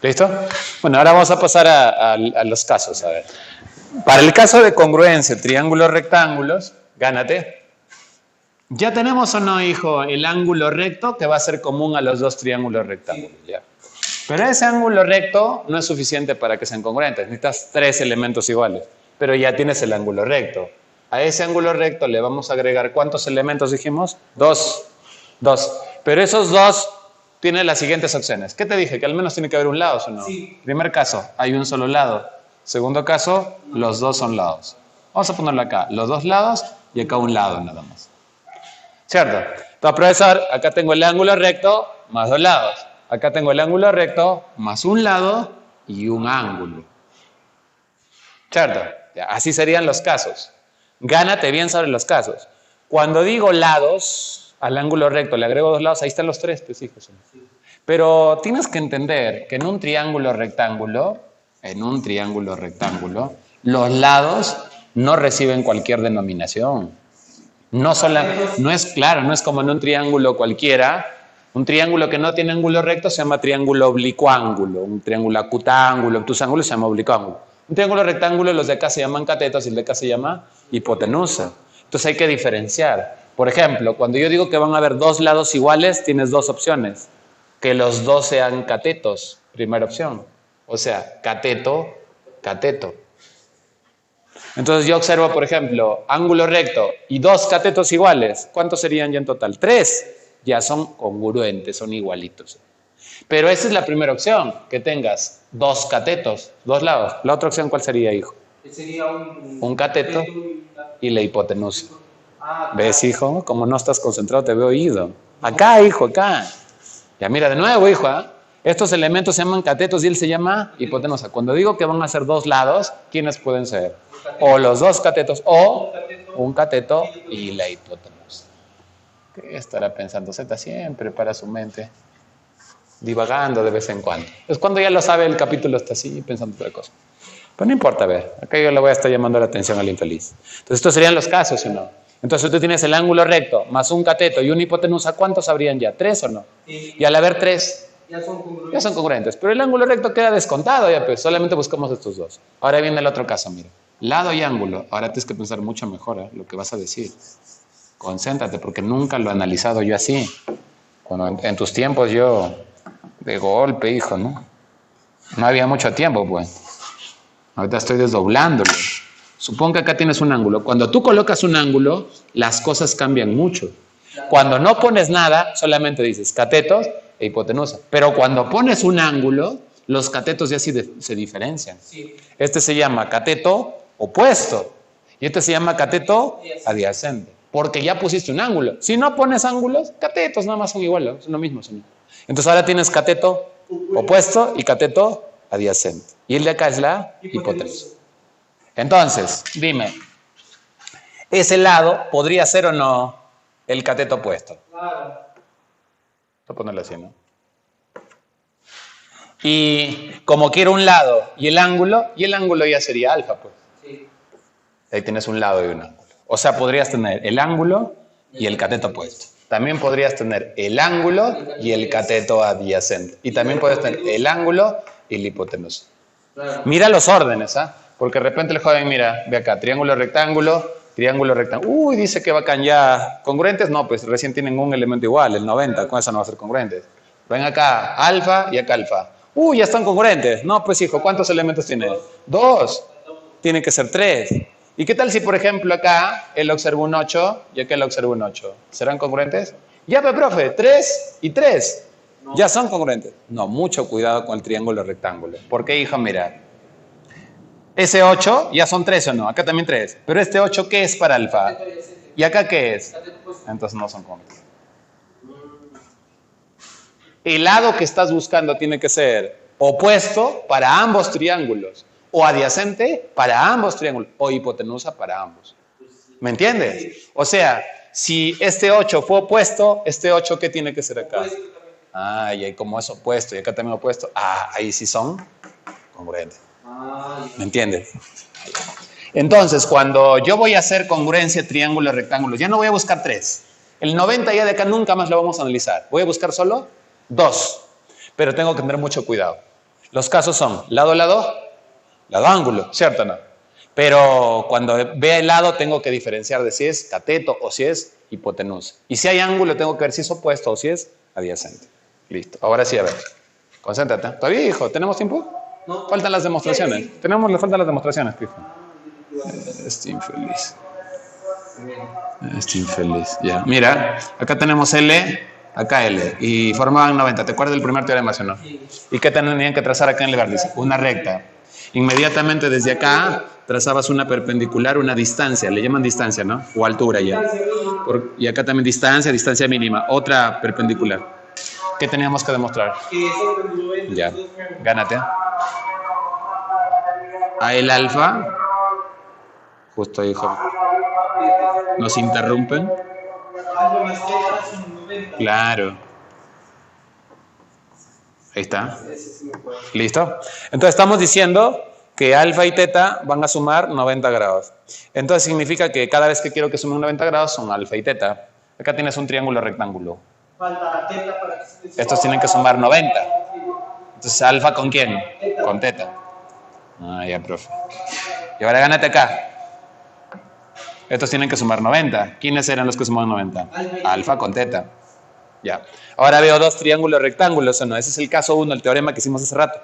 ¿Listo? Bueno, ahora vamos a pasar a los casos. A ver. Para el caso de congruencia, triángulos rectángulos, gánate. ¿Ya tenemos o no, hijo, el ángulo recto que va a ser común a los dos triángulos rectángulos? Ya. Pero ese ángulo recto no es suficiente para que sean congruentes. Necesitas tres elementos iguales. Pero ya tienes el ángulo recto. A ese ángulo recto le vamos a agregar ¿cuántos elementos dijimos? Dos. Pero esos dos tienen las siguientes opciones. ¿Qué te dije? Que al menos tiene que haber un lado, ¿o no? Sí. Primer caso, hay un solo lado. Segundo caso, los dos son lados. Vamos a ponerlo acá. Los dos lados y acá un lado nada más. ¿Cierto? Entonces, profesor, acá tengo el ángulo recto más dos lados. Acá tengo el ángulo recto más un lado y un ángulo. ¿Cierto? Así serían los casos. Gánate bien sobre los casos. Cuando digo lados, al ángulo recto le agrego dos lados, ahí están los tres, pues hijos. Pero tienes que entender que en un triángulo rectángulo, los lados no reciben cualquier denominación. No es como en un triángulo cualquiera. Un triángulo que no tiene ángulo recto se llama triángulo oblicuángulo. Un triángulo acutángulo, obtusángulo se llama oblicuángulo. Un triángulo rectángulo, los de acá se llaman catetos y el de acá se llama hipotenusa. Entonces hay que diferenciar. Por ejemplo, cuando yo digo que van a haber dos lados iguales, tienes dos opciones. Que los dos sean catetos, primera opción. O sea, cateto, cateto. Entonces yo observo, por ejemplo, ángulo recto y dos catetos iguales. ¿Cuántos serían ya en total? Tres. Ya son congruentes, son igualitos. Pero esa es la primera opción, que tengas dos catetos, dos lados. La otra opción, ¿cuál sería, hijo? Sería un cateto y la hipotenusa. ¿Ves, hijo? Como no estás concentrado, te veo oído. Acá, hijo, acá. Ya mira, de nuevo, hijo, ¿eh? Estos elementos se llaman catetos y él se llama hipotenusa. Cuando digo que van a ser dos lados, ¿quiénes pueden ser? O los dos catetos o un cateto y la hipotenusa. ¿Qué estará pensando? Z siempre para su mente, divagando de vez en cuando. Pues cuando ya lo sabe, el capítulo está así pensando otra cosa. Pero no importa, a ver, acá yo le voy a estar llamando la atención al infeliz. Entonces, estos serían los casos, ¿o no? Entonces, tú tienes el ángulo recto más un cateto y una hipotenusa, ¿cuántos habrían ya? ¿Tres o no? Sí. Y al haber tres, Ya son congruentes. ya son congruentes. Pero el ángulo recto queda descontado, ya pues, solamente buscamos estos dos. Ahora viene el otro caso, mira. Lado y ángulo. Ahora tienes que pensar mucho mejor lo que vas a decir. Concéntrate, porque nunca lo he analizado yo así. Cuando en tus tiempos yo, de golpe, hijo, ¿no? No había mucho tiempo, pues. Ahorita estoy desdoblándolo. Supón que acá tienes un ángulo. Cuando tú colocas un ángulo, las cosas cambian mucho. Cuando no pones nada, solamente dices catetos e hipotenusa. Pero cuando pones un ángulo, los catetos ya sí se diferencian. Sí. Este se llama cateto opuesto y este se llama cateto adyacente. Porque ya pusiste un ángulo. Si no pones ángulos, catetos nada más son iguales, son lo mismo. Entonces ahora tienes cateto opuesto y cateto adyacente. Y el de acá es la hipotenusa. Entonces, dime, ¿ese lado podría ser o no el cateto opuesto? Claro. Voy a ponerlo así, ¿no? Y como quiero un lado y el ángulo ya sería alfa, pues. Sí. Ahí tienes un lado y un ángulo. O sea, podrías tener el ángulo y el cateto opuesto. También podrías tener el ángulo y el cateto adyacente. Y también puedes tener el ángulo y la hipotenusa. Claro. Mira los órdenes, ¿ah? Porque de repente el joven, mira, ve acá, triángulo, rectángulo. Uy, dice que bacán ya. ¿Congruentes? No, pues recién tienen un elemento igual, el 90, con eso no va a ser congruentes. Ven acá, alfa y acá alfa. Uy, ya están congruentes. No, pues hijo, ¿cuántos elementos tiene? Dos. Tiene que ser tres. ¿Y qué tal si, por ejemplo, acá él observa un 8 y acá él observa un 8? ¿Serán congruentes? Ya, pero profe, 3 y 3. No. ¿Ya son congruentes? No, mucho cuidado con el triángulo rectángulo. ¿Por qué, hijo? Mira, ese 8 ya son 3 o no, acá también 3. Pero este 8, ¿qué es para alfa? ¿Y acá qué es? Entonces no son congruentes. El lado que estás buscando tiene que ser Opuesto para ambos triángulos. O adyacente para ambos triángulos. O hipotenusa para ambos. ¿Me entiendes? O sea, si este 8 fue opuesto, este 8, ¿qué tiene que ser acá? Ah, y ahí como es opuesto y acá también opuesto, ahí sí son congruentes. ¿Me entiendes? Entonces, cuando yo voy a hacer congruencia triángulo rectángulo, ya no voy a buscar 3. El 90 ya de acá nunca más lo vamos a analizar. Voy a buscar solo 2. Pero tengo que tener mucho cuidado. Los casos son lado, ángulo, ¿cierto o no? Pero cuando vea el lado tengo que diferenciar de si es cateto o si es hipotenusa. Y si hay ángulo tengo que ver si es opuesto o si es adyacente. Listo. Ahora sí, a ver. Concéntrate. ¿Todavía, hijo? ¿Tenemos tiempo? No. Faltan las demostraciones. Le faltan las demostraciones, hijo. Estoy infeliz. Estoy infeliz. Ya. Mira, acá tenemos L, acá L. Y formaban 90. ¿Te acuerdas del primer teorema, sí o no? ¿Y qué tenían que trazar acá en el vértice? Una recta. Inmediatamente desde acá trazabas una perpendicular, una distancia. Le llaman distancia, ¿no? O altura ya. Y acá también distancia mínima. Otra perpendicular. ¿Qué teníamos que demostrar? Ya, gánate. A el alfa, justo hijo, nos interrumpen. Claro. Ahí está. ¿Listo? Entonces estamos diciendo que alfa y teta van a sumar 90 grados. Entonces significa que cada vez que quiero que sumen 90 grados son alfa y teta. Acá tienes un triángulo rectángulo. Estos tienen que sumar 90. Entonces, ¿alfa con quién? Con teta. Ah, ya, profe. Y ahora gánate acá. Estos tienen que sumar 90. ¿Quiénes eran los que sumaban 90? Alfa con teta. Ya. Ahora veo 2 triángulos rectángulos, ¿o no? Ese es el caso 1, el teorema que hicimos hace rato.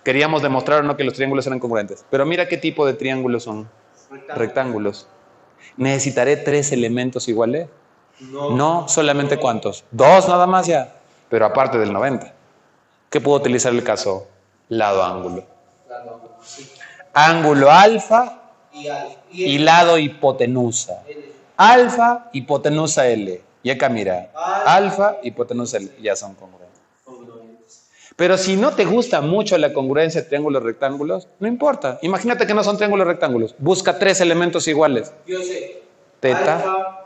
Queríamos demostrar o no que los triángulos eran congruentes. Pero mira qué tipo de triángulos son. Rectángulos. ¿Necesitaré 3 elementos iguales? No, solamente ¿cuántos? 2 nada más ya, pero aparte del 90. ¿Qué puedo utilizar el caso? Lado ángulo. Ángulo alfa y lado hipotenusa. Alfa, hipotenusa L. Y acá mira, alfa, hipotenusa L. Ya son congruentes. Pero si no te gusta mucho la congruencia de triángulos rectángulos, no importa. Imagínate que no son triángulos rectángulos. Busca 3 elementos iguales. Teta.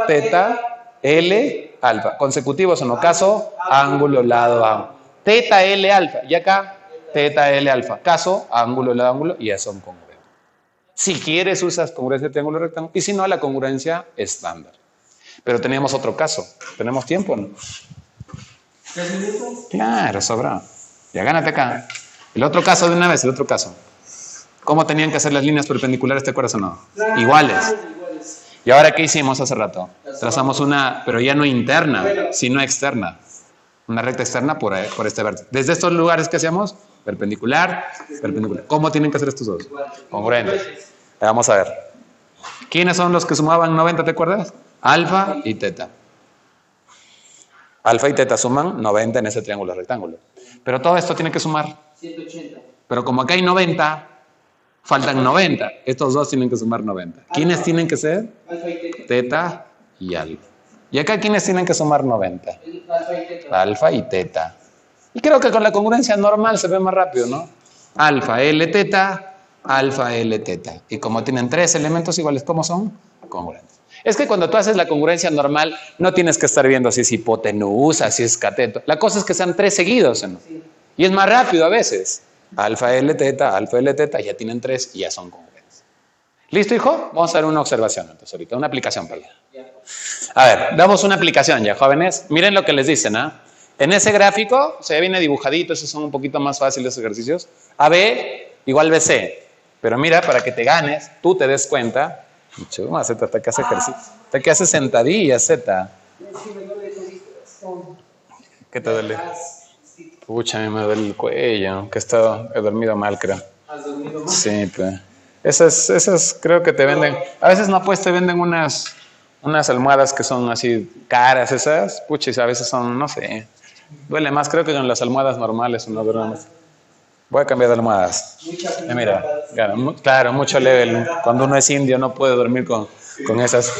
Teta, L, alfa. Consecutivos en el caso, ángulo, lado, ángulo. Teta, L, alfa. Y acá, teta, L, alfa. Caso, ángulo, lado, ángulo. Y ya son congruentes. Si quieres, usas congruencia de triángulo rectángulo. Y si no, la congruencia estándar. Pero teníamos otro caso. ¿Tenemos tiempo, no? 3 minutos. Claro, sobra. Ya gánate acá. El otro caso de una vez, el otro caso. ¿Cómo tenían que hacer las líneas perpendiculares, te acuerdas o no? Iguales. ¿Y ahora qué hicimos hace rato? Trazamos una, pero ya no interna, sino externa. Una recta externa por este vértice. Desde estos lugares, ¿qué hacemos? Perpendicular, perpendicular. ¿Cómo tienen que hacer estos dos? Congruentes. Vamos a ver. ¿Quiénes son los que sumaban 90, te acuerdas? Alfa y teta. Alfa y teta suman 90 en ese triángulo rectángulo. Pero todo esto tiene que sumar 180. Pero como acá hay 90, faltan 90. Estos dos tienen que sumar 90. ¿Quiénes tienen que ser? Alfa y teta. Teta y alfa. ¿Y acá quiénes tienen que sumar 90? Alfa y teta. Alfa y teta. Y creo que con la congruencia normal se ve más rápido, ¿no? Alfa, L, teta, alfa, L, teta. Y como tienen 3 elementos iguales, ¿cómo son? Congruentes. Es que cuando tú haces la congruencia normal, no tienes que estar viendo si es hipotenusa, si es cateto. La cosa es que sean 3 seguidos, ¿no? Y es más rápido a veces. Alfa, L, teta, ya tienen 3 y ya son congruentes. ¿Listo, hijo? Vamos a hacer una observación entonces ahorita, una aplicación, perdón. A ver, damos una aplicación ya, jóvenes. Miren lo que les dicen, ¿ah? En ese gráfico se viene dibujadito, esos son un poquito más fáciles los ejercicios. AB igual BC. Pero mira, para que te ganes, tú te des cuenta. Chuma, Z, hasta que hace ejercicio. Hasta que hace sentadillas, Z. ¿Qué te duele? Pucha, me duele el cuello, que he dormido mal, creo. ¿Has dormido mal? Sí, pues. Esas creo que te venden. A veces no, pues te venden unas almohadas que son así caras, esas. Pucha, a veces son, no sé. Duele más, creo que con las almohadas normales o no duermes. Voy a cambiar de almohadas. Mira, claro, mucho level. Cuando uno es indio no puede dormir con esas.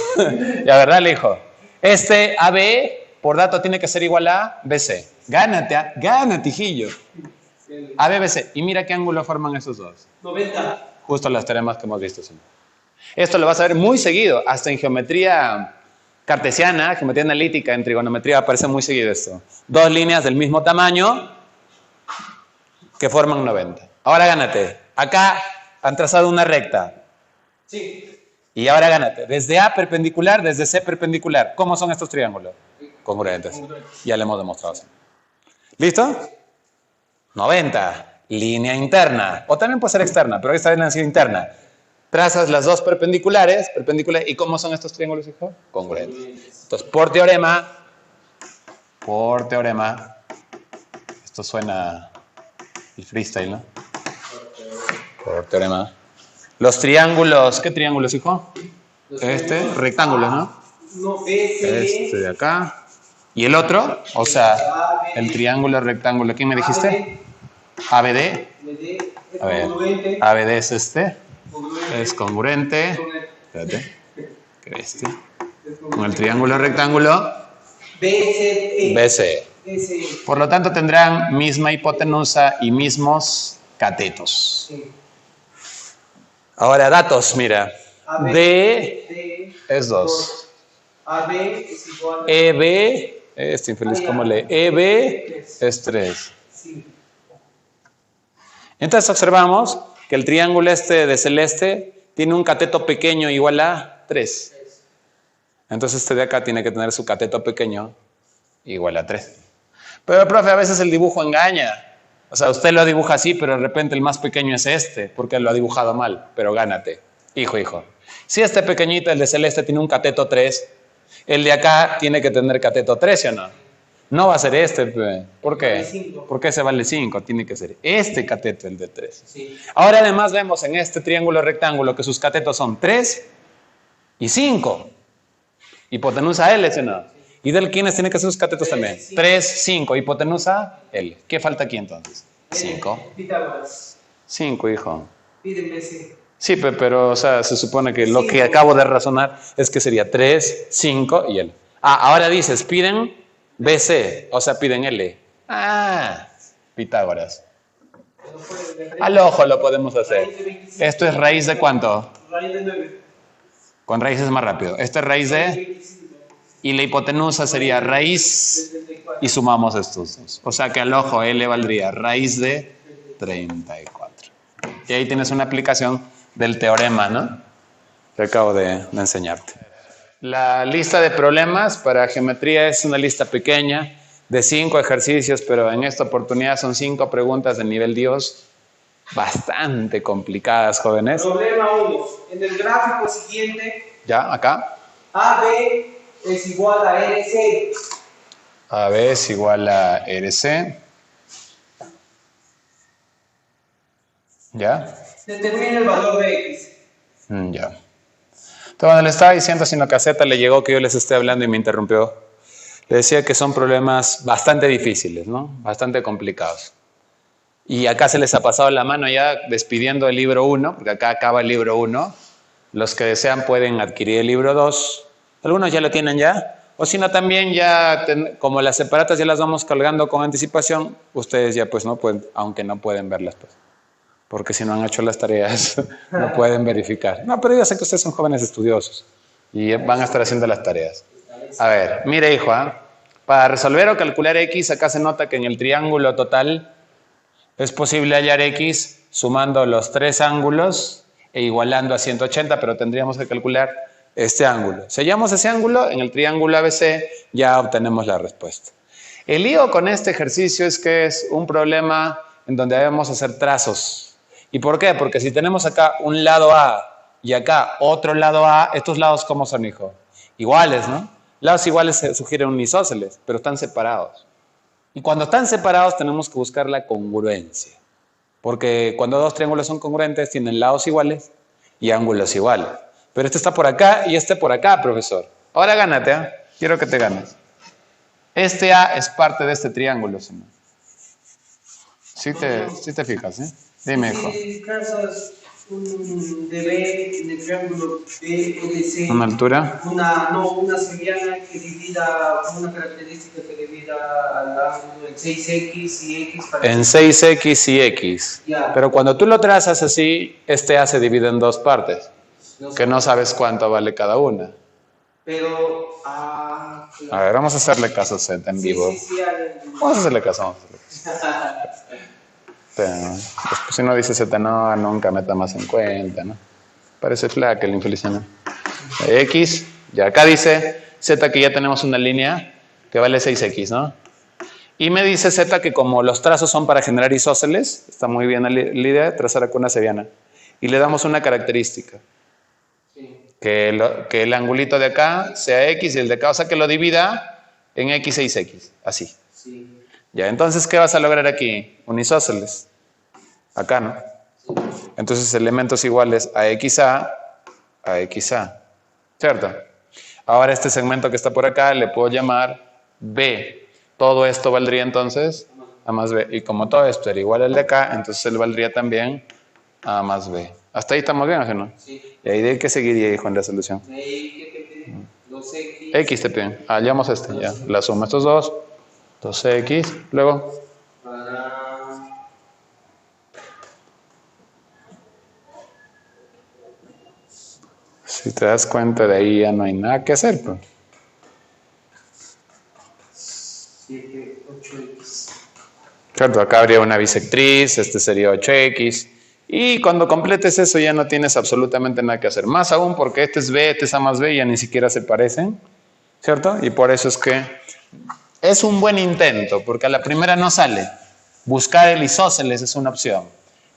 Ya, ¿verdad, hijo? Este AB, por dato, tiene que ser igual a BC. Gánate, hijillo. ABBC. Y mira qué ángulo forman esos dos. 90. Justo los teoremas que hemos visto. Señor. Esto lo vas a ver muy seguido, hasta en geometría cartesiana, geometría analítica, en trigonometría aparece muy seguido esto. Dos líneas del mismo tamaño que forman 90. Ahora gánate. Acá han trazado una recta. Sí. Y ahora gánate. Desde A perpendicular, desde C perpendicular. ¿Cómo son estos triángulos? Congruentes. Ya lo hemos demostrado. ¿Listo? 90. Línea interna. O también puede ser externa, pero esta vez ha sido interna. Trazas las dos perpendiculares. ¿Y cómo son estos triángulos, hijo? Congruentes. Entonces, por teorema, esto suena el freestyle, ¿no? Por teorema. Los triángulos, ¿qué triángulos, hijo? Rectángulos, ¿no? No, BCD. Este de acá. ¿Y el otro? O sea, el triángulo rectángulo. ¿Quién me dijiste? ABD. A ver, ABD es este. Es congruente. Espérate. ¿Qué es este? Con el triángulo rectángulo. BCE. Por lo tanto, tendrán misma hipotenusa y mismos catetos. Ahora, datos, mira. D es 2. AB es igual a EB, este infeliz, ¿cómo lee? EB es 3. Entonces observamos que el triángulo este de celeste tiene un cateto pequeño igual a 3. Entonces este de acá tiene que tener su cateto pequeño igual a 3. Pero, profe, a veces el dibujo engaña. O sea, usted lo dibuja así, pero de repente el más pequeño es este, porque lo ha dibujado mal. Pero gánate. Hijo. Si este pequeñito, el de celeste, tiene un cateto 3, el de acá tiene que tener cateto 3, ¿sí o no? No va a ser este. ¿Por qué? Porque ese vale 5. Tiene que ser este cateto, el de 3. Sí. Ahora además vemos en este triángulo rectángulo que sus catetos son 3 y 5. Hipotenusa L, ¿sí o no? Sí. ¿Y del quiénes tiene que ser sus catetos 3, también? 5. 3, 5. Hipotenusa L. ¿Qué falta aquí entonces? 5. 5, hijo. Pídeme ese. Sí, pero o sea, se supone que lo que acabo de razonar es que sería 3, 5 y L. Ahora dices, piden BC, o sea, piden L. Pitágoras. Al ojo lo podemos hacer. ¿Esto es raíz de cuánto? Raíz de 9. Con raíz es más rápido. Esto es raíz de... Y la hipotenusa sería raíz y sumamos estos dos. O sea que al ojo L valdría raíz de 34. Y ahí tienes una aplicación del teorema, ¿no? Que acabo de enseñarte. La lista de problemas para geometría es una lista pequeña de 5 ejercicios, pero en esta oportunidad son 5 preguntas de nivel Dios, bastante complicadas, jóvenes. Problema 1. En el gráfico siguiente, ¿Ya? Acá. AB es igual a RC. AB es igual a RC. ¿Ya? Determina el valor de X. Ya. Entonces, cuando le estaba diciendo, sino que a Z le llegó que yo les esté hablando y me interrumpió, le decía que son problemas bastante difíciles, ¿no? Bastante complicados. Y acá se les ha pasado la mano ya despidiendo el libro 1, porque acá acaba el libro 1. Los que desean pueden adquirir el libro 2. Algunos ya lo tienen ya. O si no, también ya, como las separatas ya las vamos colgando con anticipación, ustedes ya pues no pueden, aunque no pueden verlas pues. Porque si no han hecho las tareas, no pueden verificar. No, pero yo sé que ustedes son jóvenes estudiosos y van a estar haciendo las tareas. A ver, mire, hijo, para resolver o calcular X, acá se nota que en el triángulo total es posible hallar X sumando los 3 ángulos e igualando a 180, pero tendríamos que calcular este ángulo. Si hallamos ese ángulo, en el triángulo ABC ya obtenemos la respuesta. El lío con este ejercicio es que es un problema en donde debemos hacer trazos. ¿Y por qué? Porque si tenemos acá un lado A y acá otro lado A, estos lados ¿cómo son, hijo? Iguales, ¿no? Lados iguales se sugieren un isósceles, pero están separados. Y cuando están separados tenemos que buscar la congruencia. Porque cuando dos triángulos son congruentes tienen lados iguales y ángulos iguales. Pero este está por acá y este por acá, profesor. Ahora gánate, ¿eh? Quiero que te ganes. Este A es parte de este triángulo, señor. Sí te fijas, ¿eh? Dime, hijo. Si casas un DB en el triángulo BLC. ¿Una altura? Una seriana que divida, una característica que divida al ángulo en 6x y x para En 6x y x. Ya. Pero cuando tú lo trazas así, este A se divide en dos partes, que no sabes cuánto vale cada una. Pero, A ver, vamos a hacerle caso a Z en vivo. Vamos a hacerle caso. Pero, pues, si no dice Z, no, nunca meta más en cuenta, ¿no? Parece flaca el infeliz, ¿no? X, ya acá dice Z que ya tenemos una línea que vale 6x, ¿no? Y me dice Z que como los trazos son para generar isósceles, está muy bien la idea de trazar acá una seriana. Y le damos una característica. Que el angulito de acá sea X y el de acá, o sea que lo divida en X 6X, así. Sí. Ya, entonces, ¿qué vas a lograr aquí? Un isósceles. Acá, ¿no? Entonces, elementos iguales a XA, ¿cierto? Ahora este segmento que está por acá le puedo llamar B. Todo esto valdría entonces A más B. Y como todo esto era igual al de acá, entonces él valdría también A más B. ¿Hasta ahí estamos bien, ¿no? Sí. Y ahí de qué seguiría, hijo, en la solución. ¿Qué te piden? Los X. X te piden. Hallamos este, ya. La suma de estos dos. 2X. Luego. Para... Si te das cuenta, de ahí ya no hay nada que hacer, pues. 7, 8X. Claro, acá habría una bisectriz, este sería 8X. Y cuando completes eso ya no tienes absolutamente nada que hacer. Más aún porque este es B, este es A más B, ya ni siquiera se parecen, ¿cierto? Y por eso es que es un buen intento, porque a la primera no sale. Buscar el isósceles es una opción.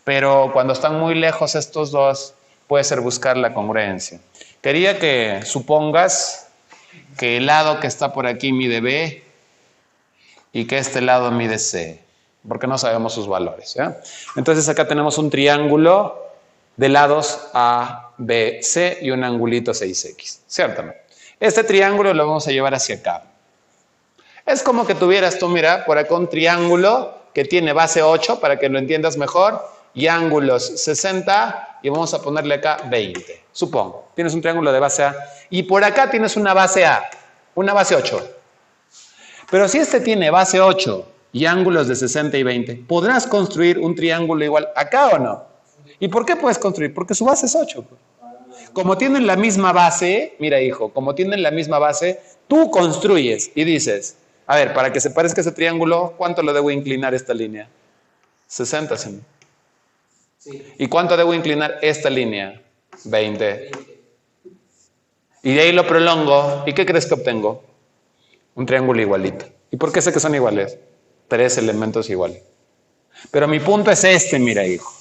Pero cuando están muy lejos estos dos, puede ser buscar la congruencia. Quería que supongas que el lado que está por aquí mide B y que este lado mide C, porque no sabemos sus valores, ¿ya? Entonces acá tenemos un triángulo de lados A, B, C y un angulito 6X, ¿cierto? Este triángulo lo vamos a llevar hacia acá. Es como que tuvieras tú, mira, por acá un triángulo que tiene base 8, para que lo entiendas mejor, y ángulos 60, y vamos a ponerle acá 20. Supongo, tienes un triángulo de base A, y por acá tienes una base A, una base 8. Pero si este tiene base 8 y ángulos de 60 y 20, ¿podrás construir un triángulo igual acá o no? ¿Y por qué puedes construir? Porque su base es 8. Como tienen la misma base, mira hijo, como tienen la misma base, tú construyes y dices, a ver, para que se parezca ese triángulo, ¿cuánto le debo inclinar esta línea? 60, ¿sí? Sí. ¿Y cuánto debo inclinar esta línea? 20. Y de ahí lo prolongo. ¿Y qué crees que obtengo? Un triángulo igualito. ¿Y por qué sé que son iguales? 3 elementos iguales. Pero mi punto es este, mira hijo.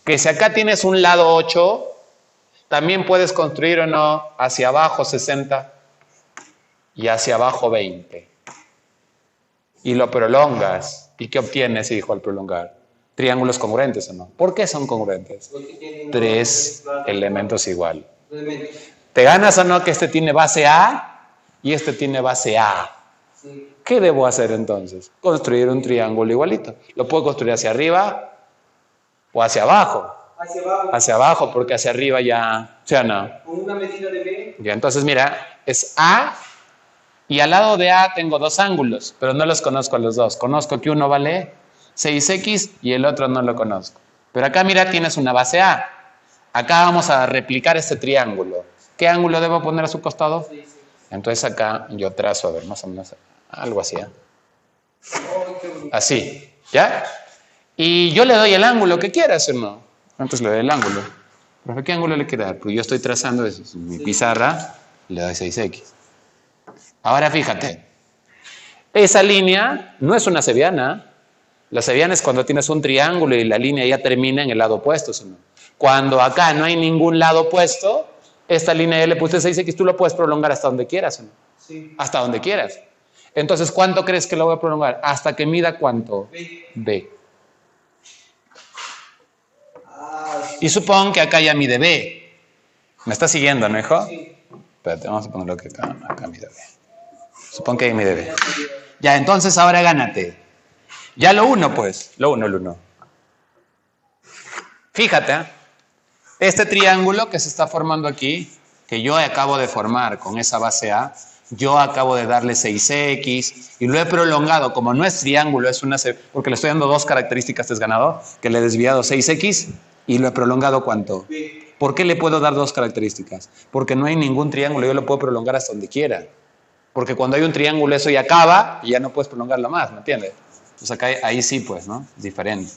Que si acá tienes un lado 8, también puedes construir o no hacia abajo 60 y hacia abajo 20. Y lo prolongas. ¿Y qué obtienes, hijo, al prolongar? Triángulos congruentes o no. ¿Por qué son congruentes? 3 elementos iguales. ¿Te ganas o no que este tiene base A y este tiene base A? Sí. ¿Qué debo hacer entonces? Construir un triángulo igualito. Lo puedo construir hacia arriba o hacia abajo. Hacia abajo. Hacia abajo, porque hacia arriba ya, ¿sí o no? Con una medida de B. Ya, entonces mira, es A y al lado de A tengo dos ángulos, pero no los conozco a los dos. Conozco que uno vale 6X y el otro no lo conozco. Pero acá mira, tienes una base A. Acá vamos a replicar este triángulo. ¿Qué ángulo debo poner a su costado? Sí, sí. Entonces acá yo trazo, a ver, más o menos algo así, ¿eh? Así, ¿ya? Y yo le doy el ángulo que quieras, ¿o no? Antes le doy el ángulo. ¿Pero qué ángulo le quiero dar? Pues yo estoy trazando mi pizarra, le doy 6X. Ahora fíjate, esa línea no es una cebiana. La cebiana es cuando tienes un triángulo y la línea ya termina en el lado opuesto, ¿sí? Cuando acá no hay ningún lado opuesto, esta línea ya le puse 6X, tú lo puedes prolongar hasta donde quieras, ¿no? Sí. Hasta donde quieras. Entonces, ¿cuánto crees que lo voy a prolongar? Hasta que mida ¿cuánto? B. Y supongo que acá ya mide B. ¿Me está siguiendo, no, hijo? Sí. Espérate, vamos a ponerlo que acá mide B. Supongo que ahí mide B. Ya, entonces ahora gánate. Ya lo uno, pues. Lo uno. Fíjate, ¿eh? Este triángulo que se está formando aquí, que yo acabo de formar con esa base A, yo acabo de darle 6x y lo he prolongado, como no es triángulo, es una, porque le estoy dando dos características desganado, que le he desviado 6x y lo he prolongado ¿cuánto? ¿Por qué le puedo dar dos características? Porque no hay ningún triángulo, yo lo puedo prolongar hasta donde quiera. Porque cuando hay un triángulo eso ya acaba y ya no puedes prolongarlo más, ¿me entiendes? Entonces acá ahí sí pues, ¿no? Diferente.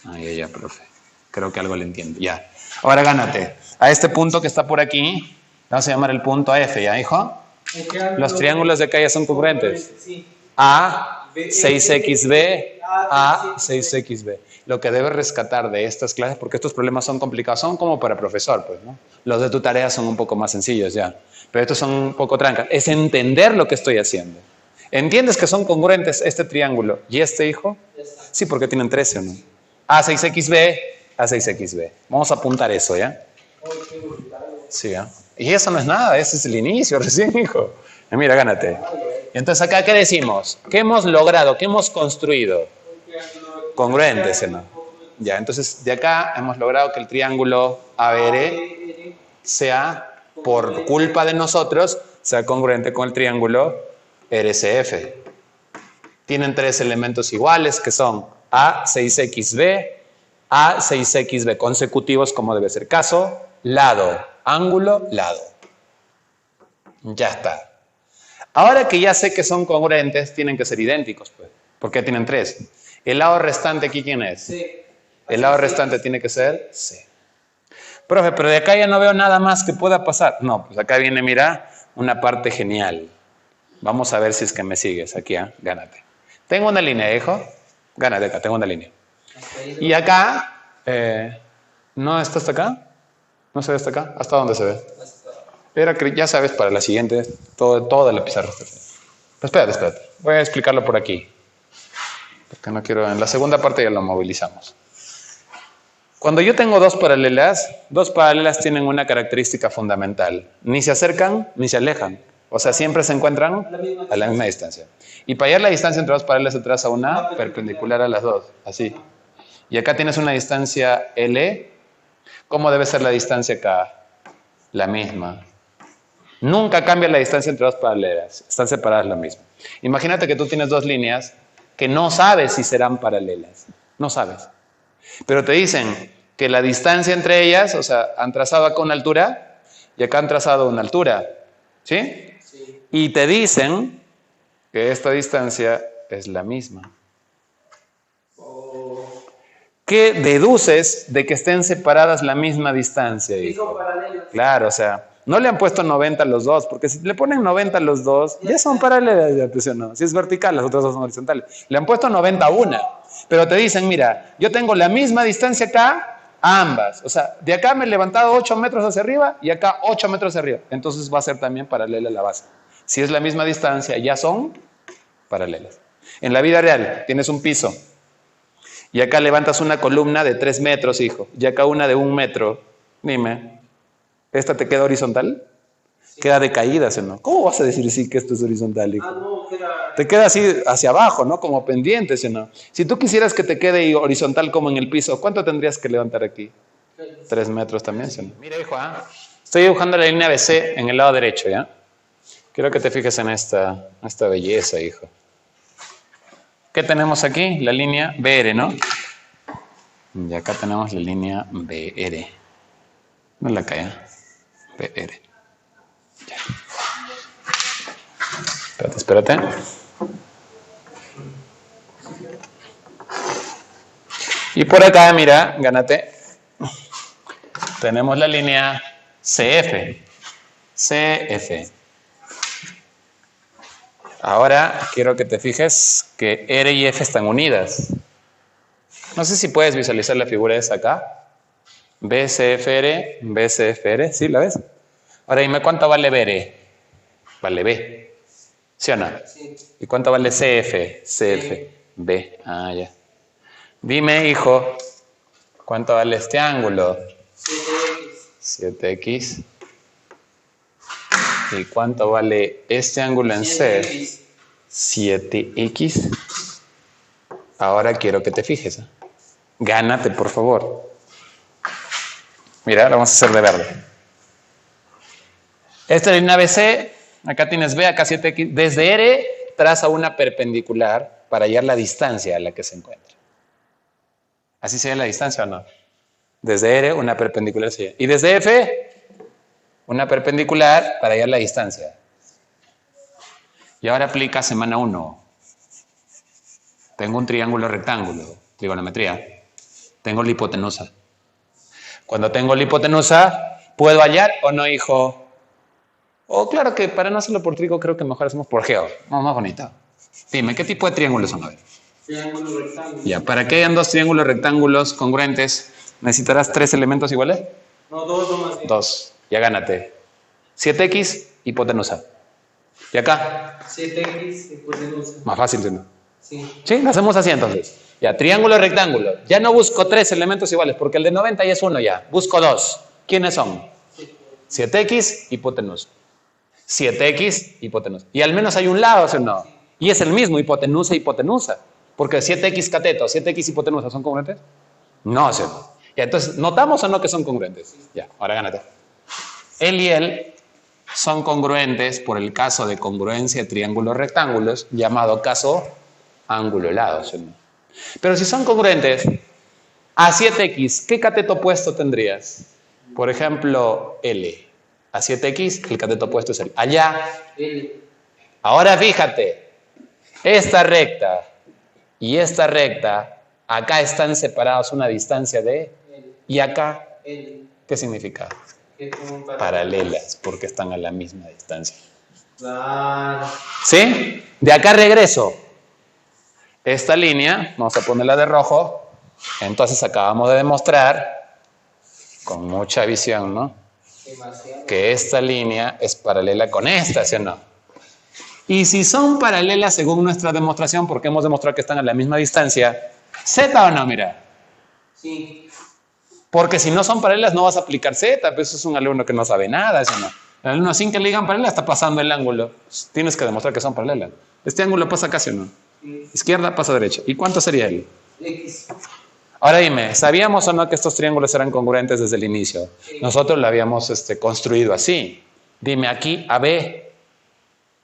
Ahí ya, profe. Creo que algo le entiendo, ya. Ahora gánate. A este punto que está por aquí, vamos a llamar el punto F, ¿ya, hijo? Los triángulos de acá ya son congruentes. A, 6xb, A, 6xb. Lo que debes rescatar de estas clases, porque estos problemas son complicados, son como para profesor, pues, ¿no? Los de tu tarea son un poco más sencillos ya, pero estos son un poco trancas. Es entender lo que estoy haciendo. ¿Entiendes que son congruentes este triángulo y este, hijo? Sí, porque tienen 13, ¿o no? A, 6xb, A, 6xb. Vamos a apuntar eso, ¿ya? Sí, ¿ya? Y eso no es nada, ese es el inicio recién, hijo. Mira, gánate. Y entonces acá, ¿qué decimos? ¿Qué hemos logrado? ¿Qué hemos construido? Congruentes, ¿no? Ya, entonces de acá hemos logrado que el triángulo ABR sea, por culpa de nosotros, sea congruente con el triángulo RCF. Tienen tres elementos iguales que son A, 6xb, A, 6xb consecutivos como debe ser. Caso, lado, ángulo, lado. Ya está. Ahora que ya sé que son congruentes, tienen que ser idénticos, pues. ¿Por qué tienen tres? ¿El lado restante aquí quién es? C. El lado restante tiene que ser C. Profe, pero de acá ya no veo nada más que pueda pasar. No, pues acá viene, mira, una parte genial. Vamos a ver si es que me sigues aquí, ¿eh? Gánate. Tengo una línea, hijo. Gánate acá, tengo una línea. Y acá, ¿no está hasta acá? ¿No se ve hasta acá? ¿Hasta dónde se ve? Pero ya sabes, para la siguiente, toda la pizarra. Pero espérate. Voy a explicarlo por aquí. Porque no quiero, en la segunda parte ya lo movilizamos. Cuando yo tengo dos paralelas tienen una característica fundamental. Ni se acercan ni se alejan. O sea, siempre se encuentran a la misma distancia. Y para hallar la distancia entre dos paralelas se traza una perpendicular a las dos. Así. Y acá tienes una distancia L. ¿Cómo debe ser la distancia acá? La misma. Nunca cambia la distancia entre dos paralelas. Están separadas lo mismo. Imagínate que tú tienes dos líneas que no sabes si serán paralelas. No sabes. Pero te dicen que la distancia entre ellas, o sea, han trazado acá una altura y acá han trazado una altura. ¿Sí? Sí. Y te dicen que esta distancia es la misma. ¿Qué deduces de que estén separadas la misma distancia? Sí, son paralelas. Claro, o sea, no le han puesto 90 a los dos, porque si le ponen 90 a los dos, ya son paralelas, ya pues, no. Si es vertical, las otras dos son horizontales. Le han puesto 90 a una, pero te dicen, mira, yo tengo la misma distancia acá a ambas. O sea, de acá me he levantado 8 metros hacia arriba y acá 8 metros hacia arriba. Entonces va a ser también paralela a la base. Si es la misma distancia, ya son paralelas. En la vida real, tienes un piso y acá levantas una columna de 3 metros, hijo, y acá una de 1 metro. Dime, ¿esta te queda horizontal? Sí. Queda decaída, ¿no? ¿Cómo vas a decir sí que esto es horizontal, hijo? No, te queda así hacia abajo, ¿no? Como pendiente, ¿no? Si tú quisieras que te quede horizontal como en el piso, ¿cuánto tendrías que levantar aquí? 3 metros también, ¿no? Mira, hijo, estoy dibujando la línea BC en el lado derecho, ¿ya? Quiero que te fijes en esta belleza, hijo. ¿Qué tenemos aquí? La línea BR, ¿no? Y acá tenemos la línea BR. No la cae, BR. Ya. Espérate. Y por acá, mira, gánate. Tenemos la línea CF. Ahora quiero que te fijes que R y F están unidas. No sé si puedes visualizar la figura esa acá. BCFR, BCFR, ¿sí la ves? Ahora dime cuánto vale BR. Vale B. ¿Sí o no? Sí. ¿Y cuánto vale CF? CF. B. Ah, ya. Dime, hijo, ¿cuánto vale este ángulo? 7x. ¿Y cuánto vale este ángulo en C? 7x. Ahora quiero que te fijes. Gánate, por favor. Mira, lo vamos a hacer de verde. Esta es la línea ABC, acá tienes B, acá 7X. Desde R traza una perpendicular para hallar la distancia a la que se encuentra. ¿Así se llama la distancia o no? Desde R, una perpendicular se llama. Y desde F, una perpendicular para hallar la distancia. Y ahora aplica semana 1. Tengo un triángulo rectángulo, trigonometría. Tengo la hipotenusa. Cuando tengo la hipotenusa, ¿puedo hallar o no, hijo? O claro que para no hacerlo por trigo, creo que mejor hacemos por geo. Vamos, más bonito. Dime, ¿qué tipo de triángulos son? A ver. Triángulo rectángulo. Ya, para que hayan dos triángulos rectángulos congruentes, ¿necesitarás 3 elementos iguales? No, 2 o más bien. 2. Ya gánate. 7x, hipotenusa. ¿Y acá? 7x, hipotenusa. Más fácil, ¿no? Sí. ¿Sí? Lo hacemos así entonces. Ya, triángulo rectángulo. Ya no busco 3 elementos iguales, porque el de 90 ya es 1 ya. Busco 2. ¿Quiénes son? 7x, hipotenusa. 7x, hipotenusa. Y al menos hay un lado, ¿sí o no? Y es el mismo, hipotenusa, hipotenusa. Porque 7x cateto, 7x hipotenusa, ¿son congruentes? No, ¿sí o no? Ya, entonces, ¿notamos o no que son congruentes? Ya, ahora gánate. Él y él son congruentes por el caso de congruencia de triángulos rectángulos, llamado caso ángulo-lado, ¿sí o no? Pero si son congruentes, a 7x, ¿qué cateto opuesto tendrías? Por ejemplo, L. A 7x, el cateto opuesto es el allá. L. Ahora fíjate, esta recta y esta recta, acá están separados una distancia de... ¿Y acá? L. ¿Qué significa? Que son Paralelas, porque están a la misma distancia. Claro. ¿Sí? De acá regreso. Esta línea, vamos a ponerla de rojo, entonces acabamos de demostrar, con mucha visión, ¿no? Demasiado. Que esta línea es paralela con esta, ¿sí o no? Y si son paralelas según nuestra demostración, porque hemos demostrado que están a la misma distancia, ¿Z o no? Mira. Sí. Porque si no son paralelas no vas a aplicar Z, pues eso es un alumno que no sabe nada, ¿sí o no? El alumno sin que le digan paralela está pasando el ángulo. Tienes que demostrar que son paralelas. Este ángulo pasa casi o no. Sí. Izquierda pasa derecha. ¿Y cuánto sería él? X. Ahora dime, ¿sabíamos o no que estos triángulos eran congruentes desde el inicio? Sí. Nosotros lo habíamos construido así. Dime aquí a B,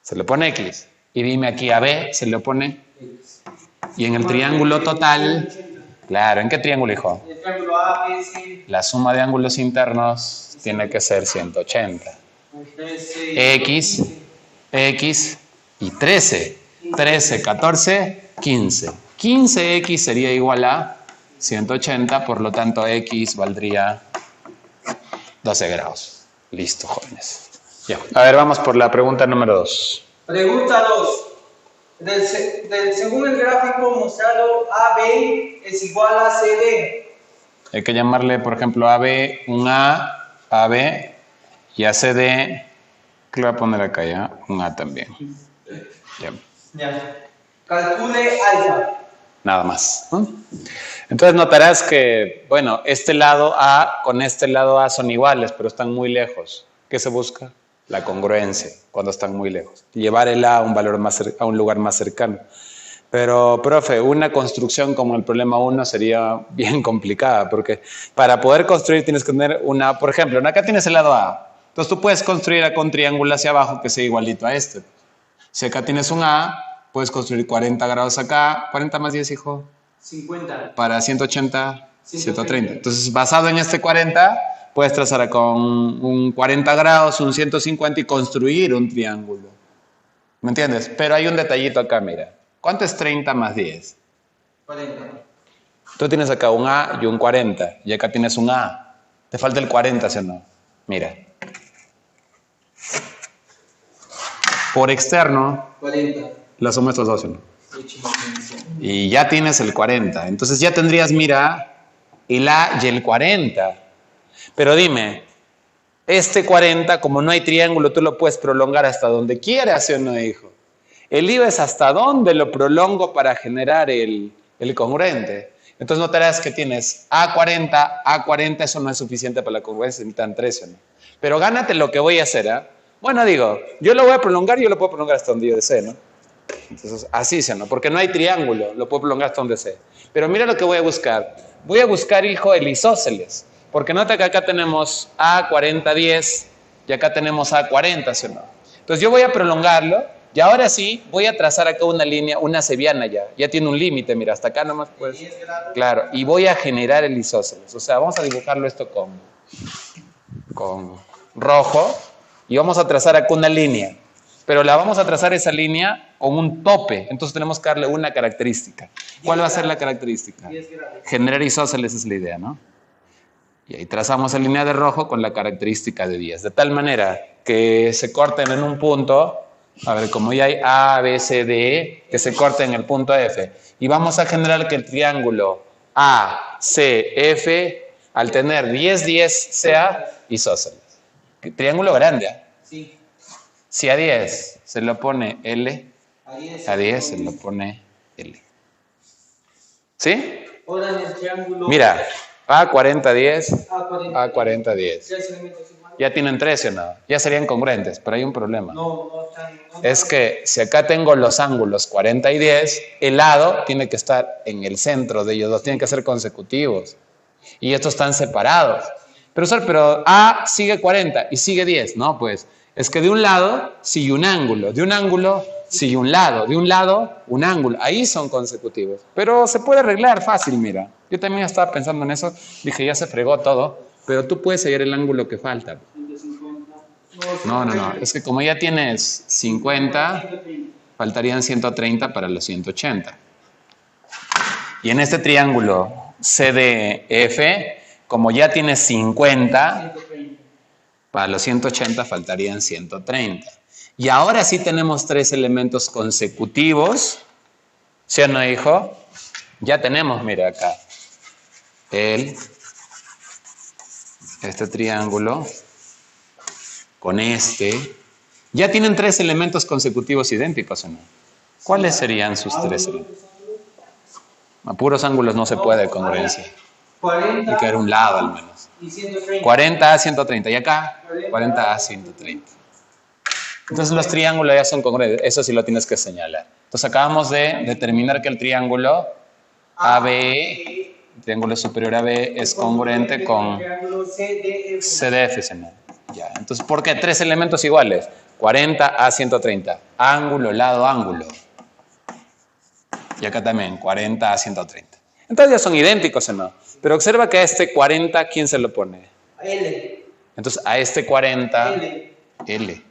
se le pone X. Y dime aquí a B, se le pone... X. Y en el triángulo total... Claro, ¿en qué triángulo, hijo? El triángulo A, B, C. La suma de ángulos internos tiene que ser 180. 13. X y 13. 13, 14, 15. 15x sería igual a 180, por lo tanto x valdría 12 grados. Listo, jóvenes. Ya. A ver, vamos por la pregunta número 2. Pregunta 2. Según el gráfico mostrado, AB es igual a CD. Hay que llamarle, por ejemplo, AB, un A, AB, y a CD, ¿qué le voy a poner acá ya? Un A también. Ya. Ya. Calcule alfa. Nada más, ¿no? Entonces notarás que, bueno, este lado A con este lado A son iguales, pero están muy lejos. ¿Qué se busca? La congruencia, cuando están muy lejos. Llevar el A a un valor a un lugar más cercano. Pero, profe, una construcción como el problema 1 sería bien complicada, porque para poder construir tienes que tener una, por ejemplo, acá tienes el lado A. Entonces tú puedes construir acá un triángulo hacia abajo que sea igualito a este. Si acá tienes un A, puedes construir 40 grados acá. 40 más 10, hijo. 50. Para 180, 130. Entonces, basado en este 40, puedes trazar acá un 40 grados, un 150 y construir un triángulo. ¿Me entiendes? Pero hay un detallito acá, mira. ¿Cuánto es 30 más 10? 40. Tú tienes acá un A y un 40. Y acá tienes un A. Te falta el 40, ¿sí o no? Mira. Por externo, 40. la suma de estos dos, ¿sí o no? Y ya tienes el 40. Entonces ya tendrías, mira, el A y el 40. Pero dime, este 40, como no hay triángulo, tú lo puedes prolongar hasta donde quieras, ¿sí o no, hijo? El lío es hasta dónde lo prolongo para generar el congruente. Entonces notarás que tienes A40, A40, eso no es suficiente para la congruencia, necesitan 13, ¿no? Pero gánate lo que voy a hacer, ¿eh? Bueno, digo, yo lo voy a prolongar, yo lo puedo prolongar hasta donde yo desee, ¿no? Entonces, así se, ¿no? Porque no hay triángulo, lo puedo prolongar hasta donde sea. Pero mira lo que voy a buscar. Voy a buscar, hijo, el isósceles. Porque nota que acá tenemos A4010 y acá tenemos A40, ¿sí o no? Entonces yo voy a prolongarlo y ahora sí voy a trazar acá una línea, una cebiana ya tiene un límite, mira, hasta acá nomás pues. Claro, y voy a generar el isósceles. O sea, vamos a dibujarlo esto con rojo y vamos a trazar acá una línea. Pero la vamos a trazar esa línea con un tope. Entonces tenemos que darle una característica. ¿Cuál va a ser la característica? Generar isósceles es la idea, ¿no? Y ahí trazamos la línea de rojo con la característica de 10. De tal manera que se corten en un punto. A ver, como ya hay A, B, C, D, E, que se corte en el punto F. Y vamos a generar que el triángulo A, C, F, al tener 10, 10, sea isósceles. Triángulo grande, ¿eh? Sí. Si a 10 se lo pone L, a 10 se lo pone L. ¿Sí? Ahora en el triángulo. Mira, A40, 10, A40. A40, 10. Tres elementos iguales. Ya tienen 13 o no. Ya serían congruentes, pero hay un problema. No están. Es que si acá tengo los ángulos 40 y 10, el lado tiene que estar en el centro de ellos dos, tienen que ser consecutivos. Y estos están separados. Pero A sigue 40 y sigue 10. No, pues es que de un lado sigue un ángulo, de un ángulo sigue un lado, de un lado un ángulo. Ahí son consecutivos. Pero se puede arreglar fácil, mira. Yo también estaba pensando en eso. Dije, ya se fregó todo, pero tú puedes hallar el ángulo que falta. No. Es que como ya tienes 50, faltarían 130 para los 180. Y en este triángulo CDF, como ya tienes 50, para los 180 faltarían 130. Y ahora sí tenemos tres elementos consecutivos. ¿Sí o no, hijo? Ya tenemos, mira acá, este triángulo con este. Ya tienen tres elementos consecutivos idénticos, ¿o no? ¿Cuáles serían sus tres elementos? A puros ángulos no se puede congruencia. 40. Hay que ver un lado al menos. Y 130. 40 a 130. Y acá, 40 a 130. Entonces los triángulos ya son congruentes. Eso sí lo tienes que señalar. Entonces acabamos de determinar que el triángulo AB, el triángulo superior AB, es congruente con CDF. ¿No? Ya. Entonces, ¿por qué? Tres elementos iguales. 40 a 130. Ángulo, lado, ángulo. Y acá también, 40 a 130. Entonces ya son idénticos, ¿o no? Pero observa que a este 40, ¿quién se lo pone? L. Entonces a este 40, L.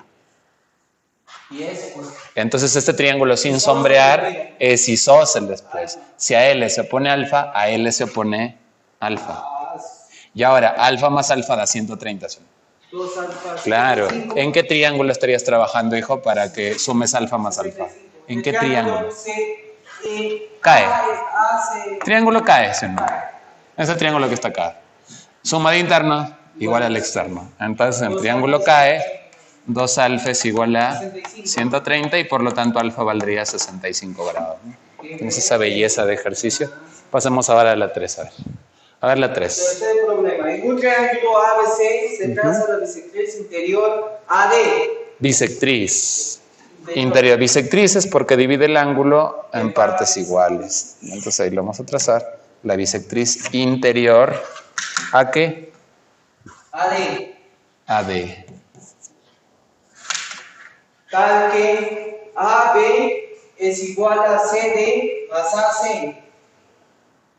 Y es, pues. Entonces este triángulo sin sombrear es isósceles, pues. Si a L se opone alfa, a L se opone alfa. Y ahora, alfa más alfa da 130, ¿sí? 2 alfas. Claro. ¿En qué triángulo estarías trabajando, hijo, para que sumes alfa más alfa? ¿En qué triángulo? Cae. Triángulo cae, ¿sí o no? Ese triángulo que está acá. Suma de interno igual al externo. Entonces el triángulo cae, 2 alfa es igual a 130 y por lo tanto alfa valdría 65 grados. Tienes esa belleza de ejercicio. Pasemos ahora a la 3. A ver la 3. Pero este es el problema. En un triángulo ABC se traza la bisectriz interior AD. Bisectriz. Interior. Bisectriz es porque divide el ángulo en partes iguales. Entonces ahí lo vamos a trazar. La bisectriz interior. ¿A qué? AD. AD. Tal que AB es igual a CD más AC.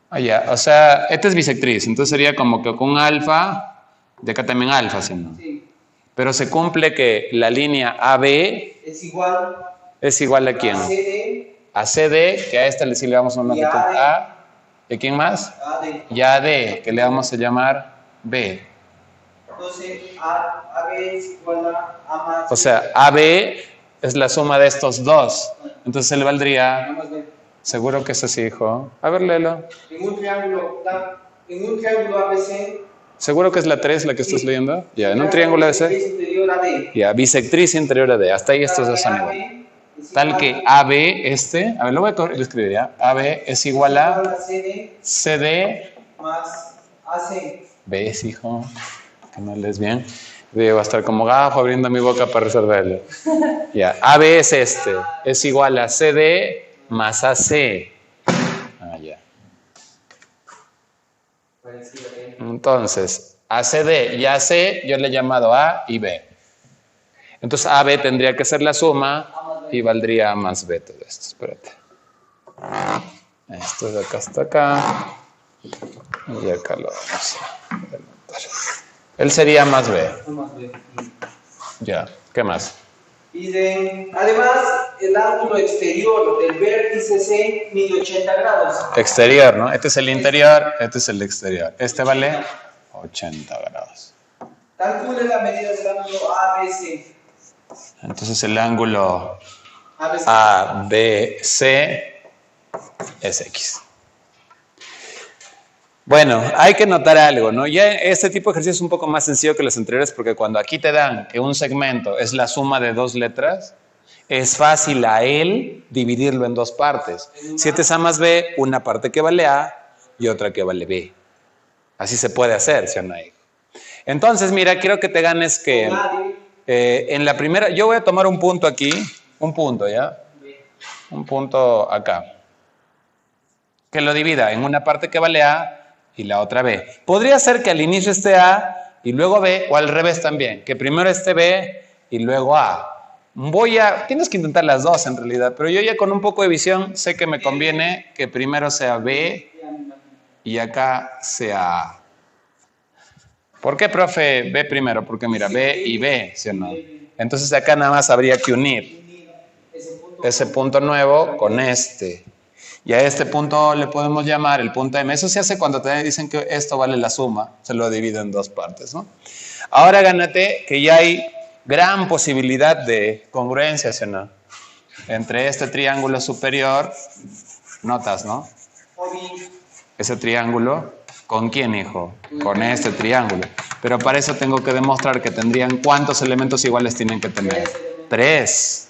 Ah, ya. O sea, esta es bisectriz. Entonces sería como que con alfa, de acá también alfa, ¿sí? ¿No? Sí. Pero se cumple que la línea AB Es igual a quién? a CD A CD, que a esta le sí le vamos a llamar Y AD. A. ¿Y quién más? AD. Y AD, que le vamos a llamar B. Entonces AB es igual a más. O sea, AB es la suma de estos dos. Entonces le valdría, Nada más B. seguro que es así, hijo. A ver, léelo. En un triángulo ABC. ¿Seguro que es la 3 la que estás Sí. leyendo? Ya, en un triángulo Bisectriz ese. interior AD. Ya, bisectriz interior AD. Hasta ahí estos dos son iguales. Tal que AB, a ver, lo voy a escribir ya. AB es igual a CD CD. más AC. ¿Ves, hijo? Que no lees bien. Yo voy a estar como gafo abriendo mi boca para resolverlo. Ya, AB es es igual a CD más AC. Ah, ya. Entonces, ACD y AC yo le he llamado A y B. Entonces, AB tendría que ser la suma y valdría A más B todo esto. Espérate. Esto de acá hasta acá. Y acá lo vamos a remontar. Él sería más B. A más B. Ya, ¿qué más? Además, el ángulo exterior del vértice C mide 80 grados. Exterior, ¿no? Este es el interior, este es el exterior. Este vale 80 grados. Calcule la medida del ángulo ABC. Entonces el ángulo ABC. ABC es X. Bueno, hay que notar algo, ¿no? Ya este tipo de ejercicio es un poco más sencillo que los anteriores porque cuando aquí te dan que un segmento es la suma de dos letras, es fácil a él dividirlo en dos partes. Si este es A más B, una parte que vale A y otra que vale B. Así se puede hacer, ¿sí o no? Entonces, mira, quiero que te ganes que en la primera, yo voy a tomar un punto aquí, un punto, ¿ya? Un punto acá. Que lo divida en una parte que vale A y la otra B. Podría ser que al inicio esté A y luego B, o al revés también, que primero esté B y luego A. Tienes que intentar las dos en realidad, pero yo ya con un poco de visión sé que me conviene que primero sea B y acá sea A. ¿Por qué, profe, B primero? Porque mira, B y B, ¿sí o no? Entonces acá nada más habría que unir ese punto nuevo con este. Y a este punto le podemos llamar el punto M. Eso se hace cuando te dicen que esto vale la suma. Se lo divido en dos partes, ¿no? Ahora gánate que ya hay gran posibilidad de congruencia, ¿sí o no? Entre este triángulo superior, notas, ¿no? Ese triángulo, ¿con quién, hijo? Con este triángulo. Pero para eso tengo que demostrar que tendrían ¿cuántos elementos iguales tienen que tener? 3.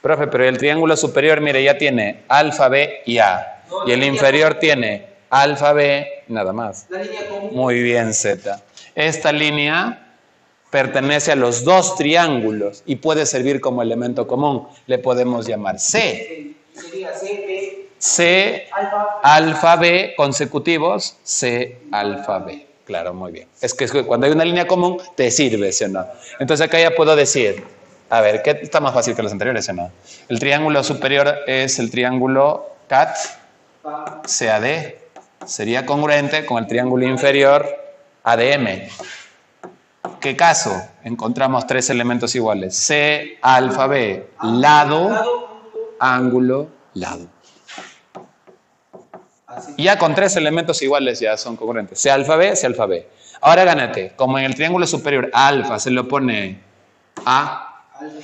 Profe, pero el triángulo superior, mire, ya tiene alfa, B y A. Y el inferior tiene alfa, B, nada más. La línea común. Muy bien, Z. Esta línea pertenece a los dos triángulos y puede servir como elemento común. Le podemos llamar C. Sería C, C, alfa, B consecutivos, C, alfa, B. Claro, muy bien. Es que cuando hay una línea común, te sirve, ¿sí o no? Entonces acá ya puedo decir, a ver, ¿qué está más fácil que los anteriores, ¿sí o no? El triángulo superior es el triángulo CAT, CAD. Sería congruente con el triángulo inferior ADM. ¿Qué caso? Encontramos tres elementos iguales. C, alfa, B, lado, ángulo, lado. Y ya con tres elementos iguales ya son congruentes. C alfa, B, C alfa, B. Ahora gánate. Como en el triángulo superior alfa se le opone A,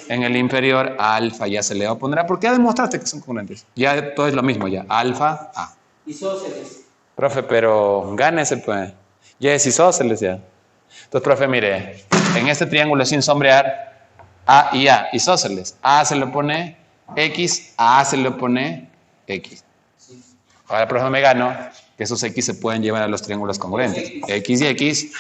en el inferior alfa ya se le opondrá. ¿Por qué ya demostraste que son congruentes? Ya todo es lo mismo ya. Alfa, A. Isósceles. Profe, pero gánese pues. Ya es isósceles ya. Entonces, profe, mire. En este triángulo sin sombrear, A y A, isósceles. A se le opone X, a A se le opone X. Ahora, profe, me gano que esos X se pueden llevar a los triángulos congruentes. X y X,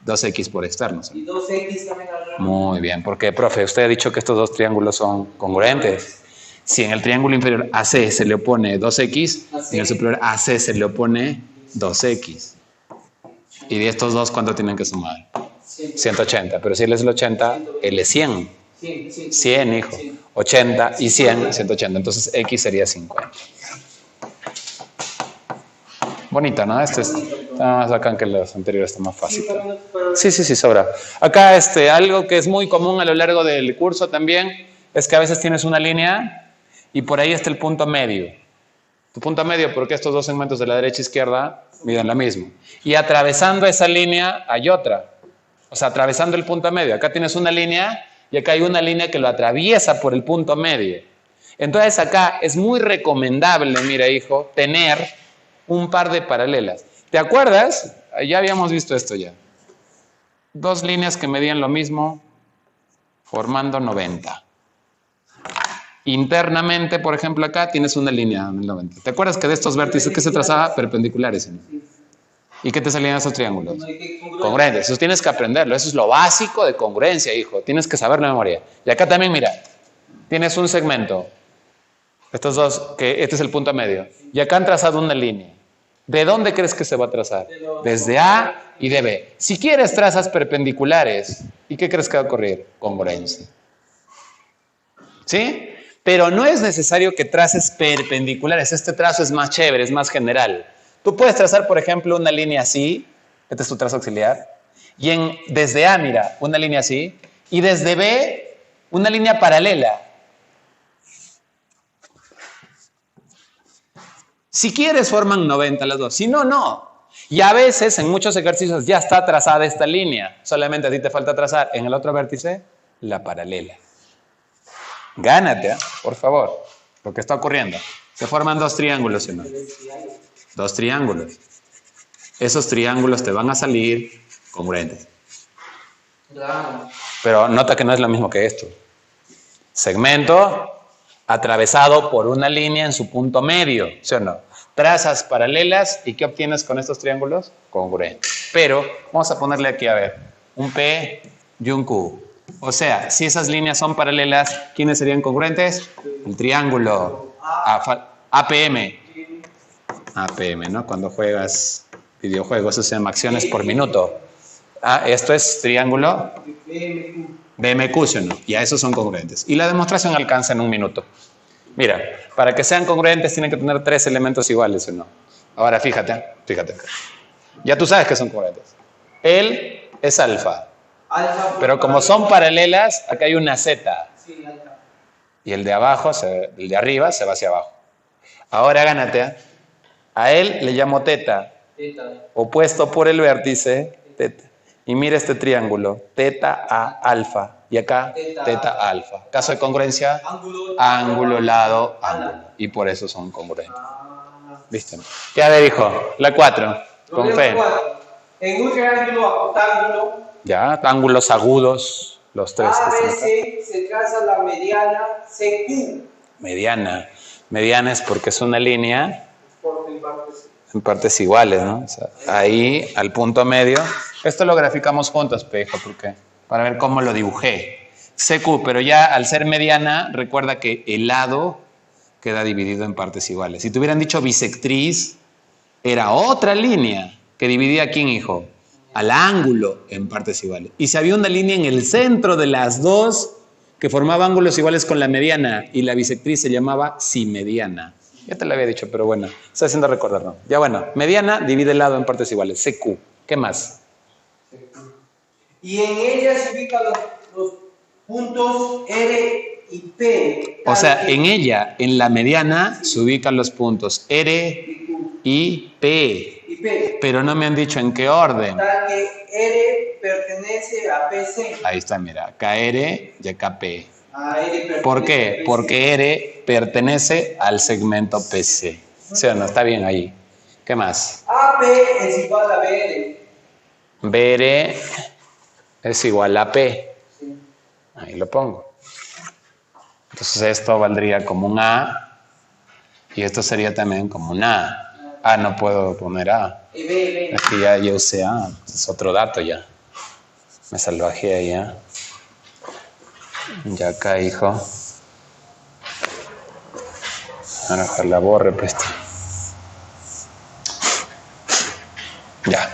2X por externos. Y 2X también al Muy bien, porque, profe, usted ha dicho que estos dos triángulos son congruentes. Si en el triángulo inferior AC se le opone 2X, en el superior AC se le opone 2X. Y de estos dos, ¿cuánto tienen que sumar? 180. Pero si él es el 80, él es 100. 100, hijo. 80 y 100, 180. Entonces, X sería 50. Bonita, ¿no? Este está más bacán que los anteriores, está más fácil. Sí, sobra. Acá algo que es muy común a lo largo del curso también es que a veces tienes una línea y por ahí está el punto medio. Tu punto medio porque estos dos segmentos de la derecha e izquierda miden lo mismo. Y atravesando esa línea hay otra. O sea, atravesando el punto medio. Acá tienes una línea y acá hay una línea que lo atraviesa por el punto medio. Entonces acá es muy recomendable, mira, hijo, tener un par de paralelas. ¿Te acuerdas? Ya habíamos visto esto ya. Dos líneas que medían lo mismo, formando 90. Internamente, por ejemplo, acá tienes una línea 90. ¿Te acuerdas que de estos vértices que se trazaba perpendiculares? ¿Y qué te salían esos triángulos? Congruentes. Eso tienes que aprenderlo. Eso es lo básico de congruencia, hijo. Tienes que saberlo de memoria. Y acá también, mira, tienes un segmento. Estos dos, que este es el punto medio. Y acá han trazado una línea. ¿De dónde crees que se va a trazar? De los- Desde A y de B. Si quieres trazas perpendiculares. ¿Y qué crees que va a ocurrir? Congruencia. ¿Sí? Pero no es necesario que traces perpendiculares. Este trazo es más chévere, es más general. Tú puedes trazar, por ejemplo, una línea así. Este es tu trazo auxiliar. Y desde A, mira, una línea así. Y desde B, una línea paralela. Si quieres, forman 90 las dos. Si no, no. Y a veces, en muchos ejercicios, ya está trazada esta línea. Solamente a ti te falta trazar en el otro vértice la paralela. Gánate, por favor. Lo que está ocurriendo. Se forman dos triángulos, ¿sí, no? Dos triángulos. Esos triángulos te van a salir congruentes. Claro. Pero nota que no es lo mismo que esto. Segmento atravesado por una línea en su punto medio, ¿sí o no? Trazas paralelas y ¿qué obtienes con estos triángulos? Congruentes. Pero vamos a ponerle aquí, a ver, un P y un Q. O sea, si esas líneas son paralelas, ¿quiénes serían congruentes? El triángulo APM. APM, ¿no? Cuando juegas videojuegos, eso se llama acciones por minuto. Esto es triángulo BMQ, ¿sí o no? Y a esos son congruentes. Y la demostración alcanza en un minuto. Mira, para que sean congruentes tienen que tener 3 elementos iguales, ¿sí o no? Ahora fíjate. Ya tú sabes que son congruentes. Él es alfa. Alfa. Pero como son paralelas, acá hay una Z. Sí, alfa. Y el de abajo, el de arriba, se va hacia abajo. Ahora gánate. A él le llamo teta. Teta. Opuesto por el vértice, teta. Y mira este triángulo, teta A alfa. Y acá, teta alfa. Caso de congruencia, ángulo, lado, ángulo. Y por eso son congruentes. ¿Viste? Ya le dijo, la 4, con fe. En un triángulo octángulo, Ya, ángulos agudos, los tres. ABC se traza la mediana CQ. Mediana. Mediana es porque es una línea Por partes. en partes iguales, ¿no? O sea, ahí, al punto medio. Esto lo graficamos juntos, Pejo, porque para ver cómo lo dibujé. CQ, pero ya al ser mediana, recuerda que el lado queda dividido en partes iguales. Si te hubieran dicho bisectriz, era otra línea que dividía a quién, hijo, al ángulo en partes iguales. Y si había una línea en el centro de las dos que formaba ángulos iguales con la mediana y la bisectriz se llamaba simediana. Ya te lo había dicho, pero bueno, estoy haciendo recordar, ¿no? Ya bueno, mediana divide el lado en partes iguales, CQ. ¿Qué más? Y en ella se ubican los puntos R y P. O sea, en ella, en la mediana, se ubican los puntos R y P. Y P. Pero no me han dicho en qué orden. Tal que R pertenece a PC. Ahí está, mira, acá R y acá P. A R pertenece ¿Por a qué? PC. Porque R pertenece al segmento PC. ¿Sí o no? Está bien ahí. ¿Qué más? AP es igual a BR. BR es igual a P. Sí. Ahí lo pongo. Entonces esto valdría como un A y esto sería también como un A. Ah, no puedo poner A. Y B. Es que ya usé A. Es otro dato ya. Me salvajé ahí, ¿eh? Ya acá, hijo. Ahora ojalá borre, pues. Ya.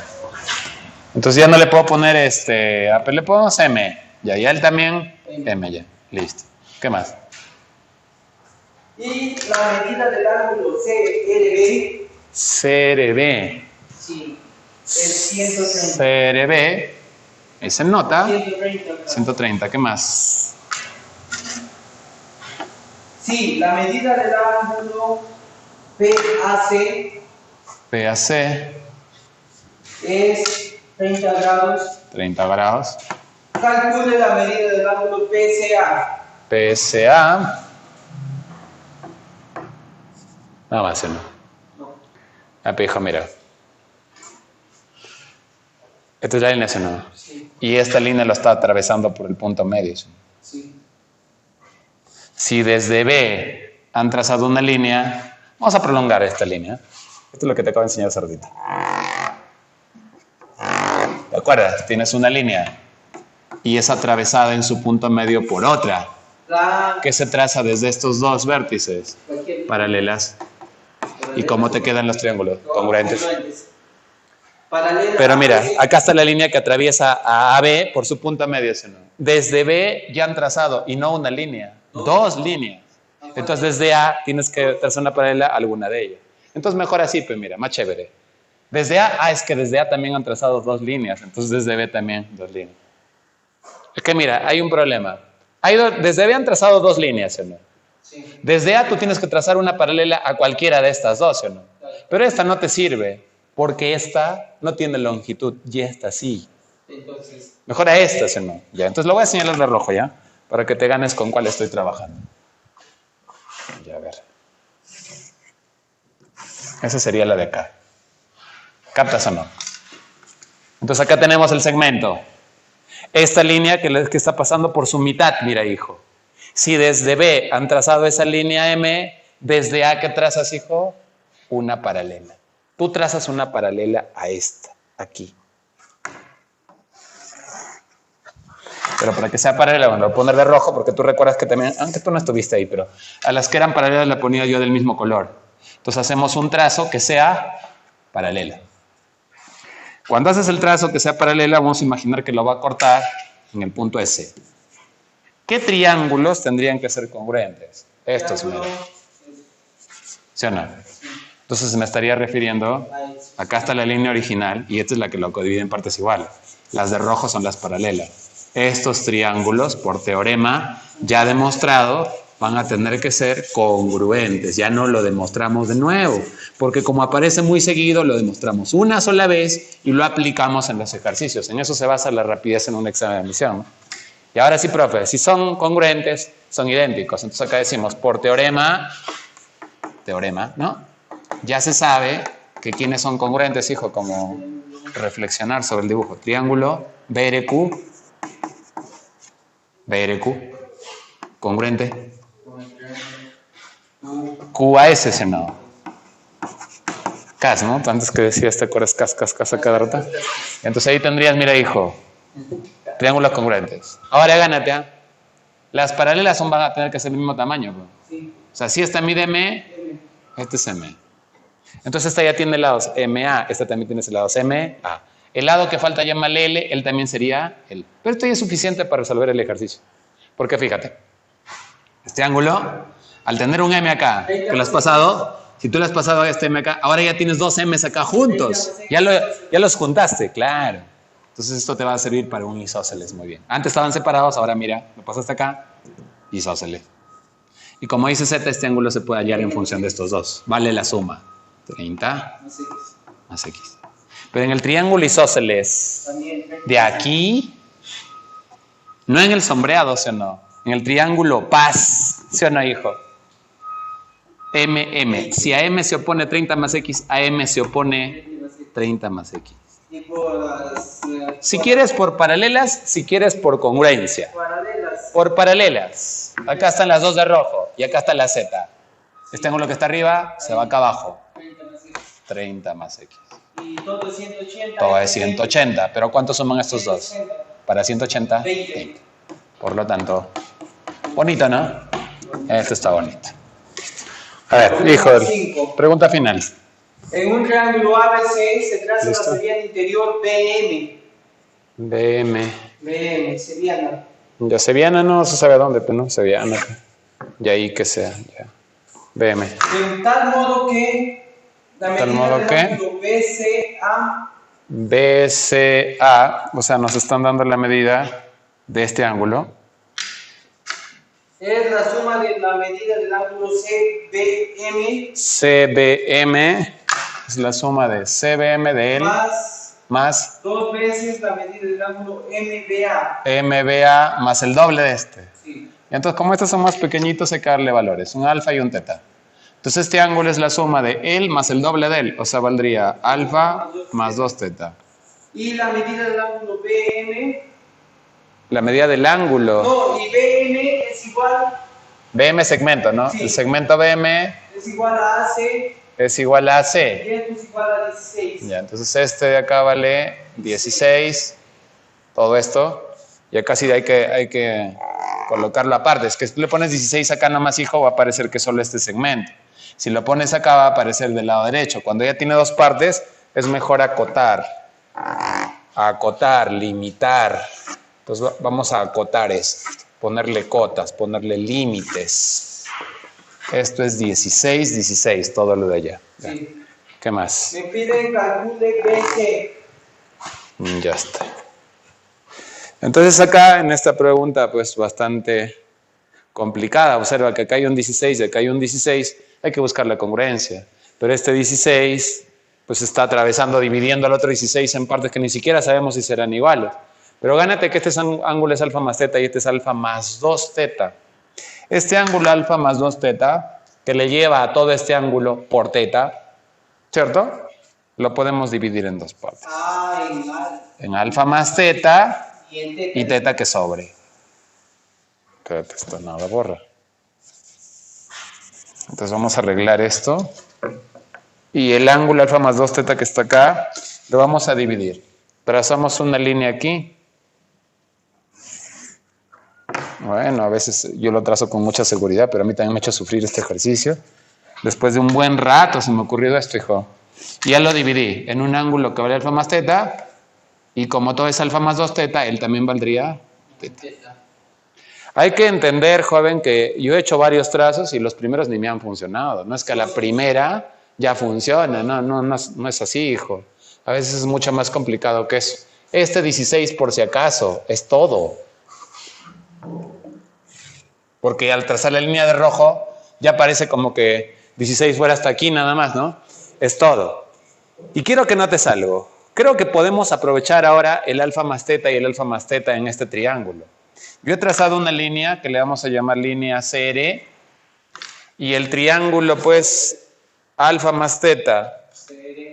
Entonces ya no le puedo poner le ponemos M. Ya, y a él también M ya. Listo. ¿Qué más? Y la medida del ángulo CRB. CRB. Sí. Es 130. CRB. Es en nota. 130. 130. ¿Qué más? Sí, la medida del ángulo PAC PAC. es 30 grados. 30 grados. Calcule la medida del ángulo PCA. PSA. Nada más, ¿no? No. Hijo, mira. Esta es la línea, ¿no? Sí. Y esta línea lo está atravesando por el punto medio. ¿Sí? Sí. Si desde B han trazado una línea, vamos a prolongar esta línea. Esto es lo que te acabo de enseñar hace ratito. ¿Te acuerdas? Tienes una línea y es atravesada en su punto medio por otra La que se traza desde estos dos vértices cualquier paralelas. ¿Y cómo te quedan los triángulos? Congruentes. Paralela Pero mira, a B. acá está la línea que atraviesa a AB por su punto medio, ¿sí o no? Desde B ya han trazado, y no una línea, dos líneas. Entonces desde A tienes que trazar una paralela a alguna de ellas. Entonces mejor así, pues mira, más chévere. Desde A, es que desde A también han trazado dos líneas, entonces desde B también dos líneas. Es que mira, hay un problema. Desde B han trazado dos líneas, ¿sí o no? Sí. Desde A tú tienes que trazar una paralela a cualquiera de estas dos, ¿sí o no? Pero esta no te sirve, porque esta no tiene longitud y esta sí. Entonces, Mejor a esta, ¿sí o no? Ya, entonces lo voy a señalar de rojo, ¿ya? Para que te ganes con cuál estoy trabajando. Ya, a ver. Esa sería la de acá. ¿Captas o no? Entonces acá tenemos el segmento. Esta línea que está pasando por su mitad, mira, hijo. Si desde B han trazado esa línea M, desde A, ¿qué trazas, hijo? Una paralela. Tú trazas una paralela a esta, aquí. Pero para que sea paralela, bueno, lo voy a poner de rojo porque tú recuerdas que también, aunque tú no estuviste ahí, pero a las que eran paralelas la ponía yo del mismo color. Entonces hacemos un trazo que sea paralela. Cuando haces el trazo que sea paralela, vamos a imaginar que lo va a cortar en el punto S. ¿Qué triángulos tendrían que ser congruentes? Estos, mira. ¿Sí o no? Entonces me estaría refiriendo, acá está la línea original y esta es la que lo divide en partes iguales. Las de rojo son las paralelas. Estos triángulos, por teorema ya demostrado, van a tener que ser congruentes. Ya no lo demostramos de nuevo, porque como aparece muy seguido, lo demostramos una sola vez y lo aplicamos en los ejercicios. En eso se basa la rapidez en un examen de admisión. Y ahora sí, profe, si son congruentes, son idénticos. Entonces acá decimos, por teorema, ¿no? Ya se sabe que quiénes son congruentes, hijo, como reflexionar sobre el dibujo. Triángulo, BRQ, congruente. QAS, ¿sí no? CAS, ¿no? Antes que decía, ¿te acuerdas? CAS a cada rato. Entonces ahí tendrías, mira, hijo, triángulos congruentes. Ahora gánate, ¿eh? Las paralelas van a tener que ser del mismo tamaño, bro. sí. O sea, si esta mide M, este es M. Entonces esta ya tiene lados MA, esta también tiene lados MA. El lado que falta llámale L, él también sería L. Pero esto ya es suficiente para resolver el ejercicio. Porque fíjate, este ángulo, al tener un M acá, que lo has pasado, si tú le has pasado a este M acá, ahora ya tienes dos M's acá juntos. Ya los juntaste, claro. Entonces esto te va a servir para un isósceles muy bien. Antes estaban separados, ahora mira, lo pasaste acá, isósceles. Y como dice Z, este ángulo se puede hallar en función de estos dos. Vale la suma. 30 más X. Pero en el triángulo isósceles, de aquí, no en el sombreado, ¿sí o no? En el triángulo paz, ¿sí o no, hijo? M. Si a M se opone 30 más X, a M se opone 30 más X. Si quieres por paralelas, si quieres por congruencia. Por paralelas. Acá están las dos de rojo y acá está la Z. Este ángulo que está arriba se va acá abajo. 30 más X. Y todo es 180. Todo es 180. ¿Pero cuántos suman estos dos? Para 180, 20. Por lo tanto, bonito, ¿no? Esto está bonito. A ver, hijo, pregunta final. En un triángulo ABC se traza la seriana interior BM. BM, seriana. Ya seviana no se sabe a dónde, pero no, seviana. Y ahí que sea, ya. BM. De tal modo que la medida del ángulo BCA, o sea, nos están dando la medida de este ángulo. Es la suma de la medida del ángulo CBM. CBM es la suma de CBM de él más dos veces la medida del ángulo MBA. MBA más el doble de este. Sí. Y entonces, como estos son más pequeñitos, hay que darle valores, un alfa y un teta. Entonces, este ángulo es la suma de él más el doble de él, o sea, valdría alfa más 2 teta. Y la medida del ángulo BM. La medida del ángulo. No, y BM es igual. BM segmento, ¿no? Sí. El segmento BM es igual a AC. Es igual a AC. Y esto es igual a 16. Ya, entonces este de acá vale 16. Todo esto. Y acá sí hay que colocarlo aparte. Es que si le pones 16 acá nomás, hijo, va a aparecer que solo este segmento. Si lo pones acá va a aparecer del lado derecho. Cuando ya tiene dos partes, es mejor acotar. Acotar, limitar. Entonces vamos a acotar esto. Ponerle cotas, ponerle límites. Esto es 16, 16, todo lo de allá. Sí. ¿Qué más? Me piden calcule BC. Ya está. Entonces acá en esta pregunta pues bastante complicada, observa que acá hay un 16 y acá hay un 16, hay que buscar la congruencia, pero este 16 pues está atravesando, dividiendo al otro 16 en partes que ni siquiera sabemos si serán iguales, pero gánate que este ángulo es alfa más teta y este es alfa más 2 teta. Este ángulo alfa más 2 teta que le lleva a todo este ángulo por teta, ¿cierto? Lo podemos dividir en dos partes. En alfa más teta y teta que sobre. Espérate, esto no lo borra. Entonces vamos a arreglar esto. Y el ángulo alfa más 2 teta que está acá, lo vamos a dividir. Trazamos una línea aquí. Bueno, a veces yo lo trazo con mucha seguridad, pero a mí también me ha hecho sufrir este ejercicio. Después de un buen rato se me ocurrió esto, hijo. Y ya lo dividí en un ángulo que vale alfa más teta. Y como todo es alfa más 2 teta, él también valdría teta. Hay que entender, joven, que yo he hecho varios trazos y los primeros ni me han funcionado. No es que a la primera ya funciona, no es así, hijo. A veces es mucho más complicado que eso. Este 16 por si acaso, es todo. Porque al trazar la línea de rojo, ya parece como que 16 fuera hasta aquí nada más, ¿no? Es todo. Y quiero que notes algo. Creo que podemos aprovechar ahora el alfa más teta y el alfa más teta en este triángulo. Yo he trazado una línea que le vamos a llamar línea CR y el triángulo pues alfa más teta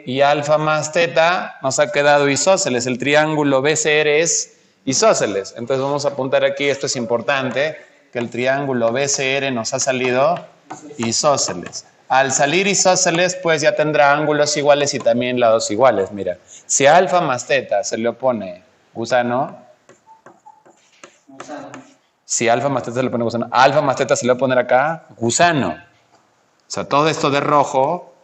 y alfa más teta nos ha quedado isósceles. El triángulo BCR es isósceles. Entonces vamos a apuntar aquí, esto es importante, que el triángulo BCR nos ha salido isósceles. Al salir isósceles, pues ya tendrá ángulos iguales y también lados iguales. Mira, si a alfa más teta se le opone gusano, si alfa más teta se le pone gusano, a alfa más teta se le va a poner acá gusano. O sea, todo esto de rojo,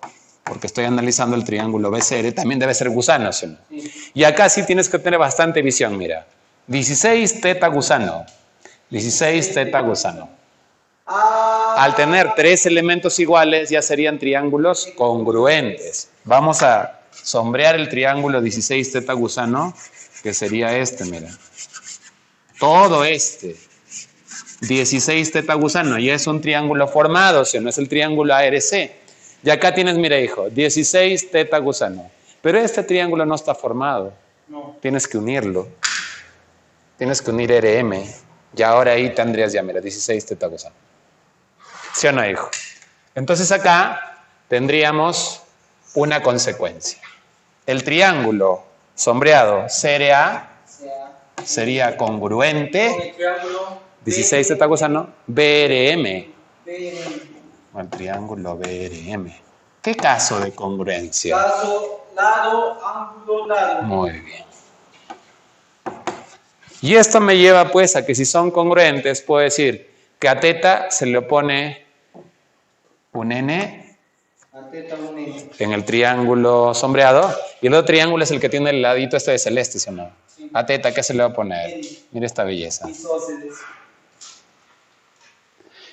porque estoy analizando el triángulo BCR, también debe ser gusano, ¿sí? Sí. Y acá sí tienes que tener bastante visión, mira. 16 teta gusano. 16 teta gusano. Al tener tres elementos iguales ya serían triángulos congruentes. Vamos a sombrear el triángulo 16 teta gusano, que sería este, mira. Todo este. 16 teta gusano, ya es un triángulo formado, o sea, no es el triángulo ARC. Y acá tienes, mira, hijo, 16 teta gusano. Pero este triángulo no está formado. No. Tienes que unirlo. Tienes que unir RM. Y ahora ahí tendrías ya, mira, 16 teta gusano. ¿Sí o no, hijo? Entonces acá tendríamos una consecuencia. El triángulo sombreado CRA sería congruente. 16 teta gusano, BRM. El triángulo BRM. ¿Qué caso de congruencia? Caso, lado, ángulo, lado. Muy bien. Y esto me lleva pues a que si son congruentes, puedo decir que a teta se le opone un N en el triángulo sombreado y el otro triángulo es el que tiene el ladito este de celeste, ¿sí o no? Sí. A teta, ¿qué se le va a poner? Mira esta belleza.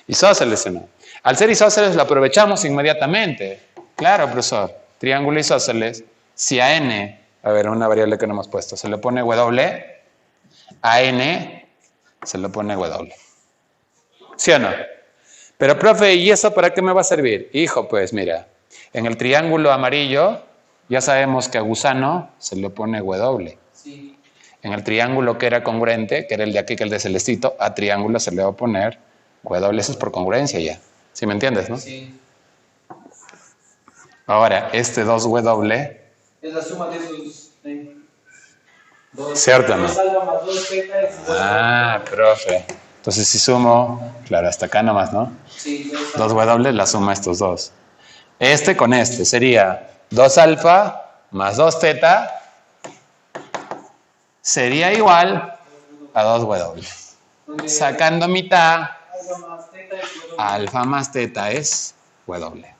Isósceles, ¿sí o no? Al ser isósceles lo aprovechamos inmediatamente. Claro, profesor. Triángulo isósceles, si a N, a ver, una variable que no hemos puesto, se le pone W, a N se le pone W. ¿Sí o no? Pero, profe, ¿y eso para qué me va a servir? Hijo, pues mira, en el triángulo amarillo ya sabemos que a gusano se le pone W. Sí. En el triángulo que era congruente, que era el de aquí, que el de celestito, a triángulo se le va a poner W. Eso es por congruencia ya. ¿Sí me entiendes, no? Sí. Ahora, este 2W... es la suma de esos... ¿Cierto o no? Ah, profe. Entonces si sumo, claro, hasta acá nomás, ¿no? Sí. 2W, la suma de estos dos. Este con este sería 2 alfa más 2 teta sería igual a 2W. Sacando mitad, alfa más teta es W.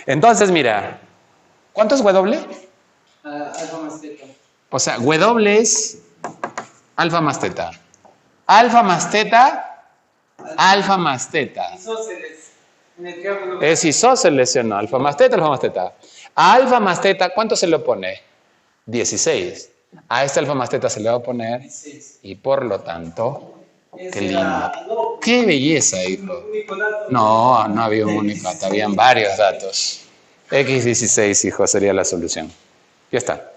Entonces, mira, ¿cuánto es W? Alfa más teta. O sea, W es alfa más teta. Alfa más teta, alfa más teta. Isósceles. En el triángulo. Es isósceles, ¿no? Alfa más teta, alfa más teta. A alfa más teta, ¿cuánto se le opone? 16. A este alfa más teta se le va a poner 16. y por lo tanto, qué Ese lindo. era, no, Qué belleza, hijo. único dato. No, no había un único dato, habían varios datos. X16, hijo, sería la solución. Ya está.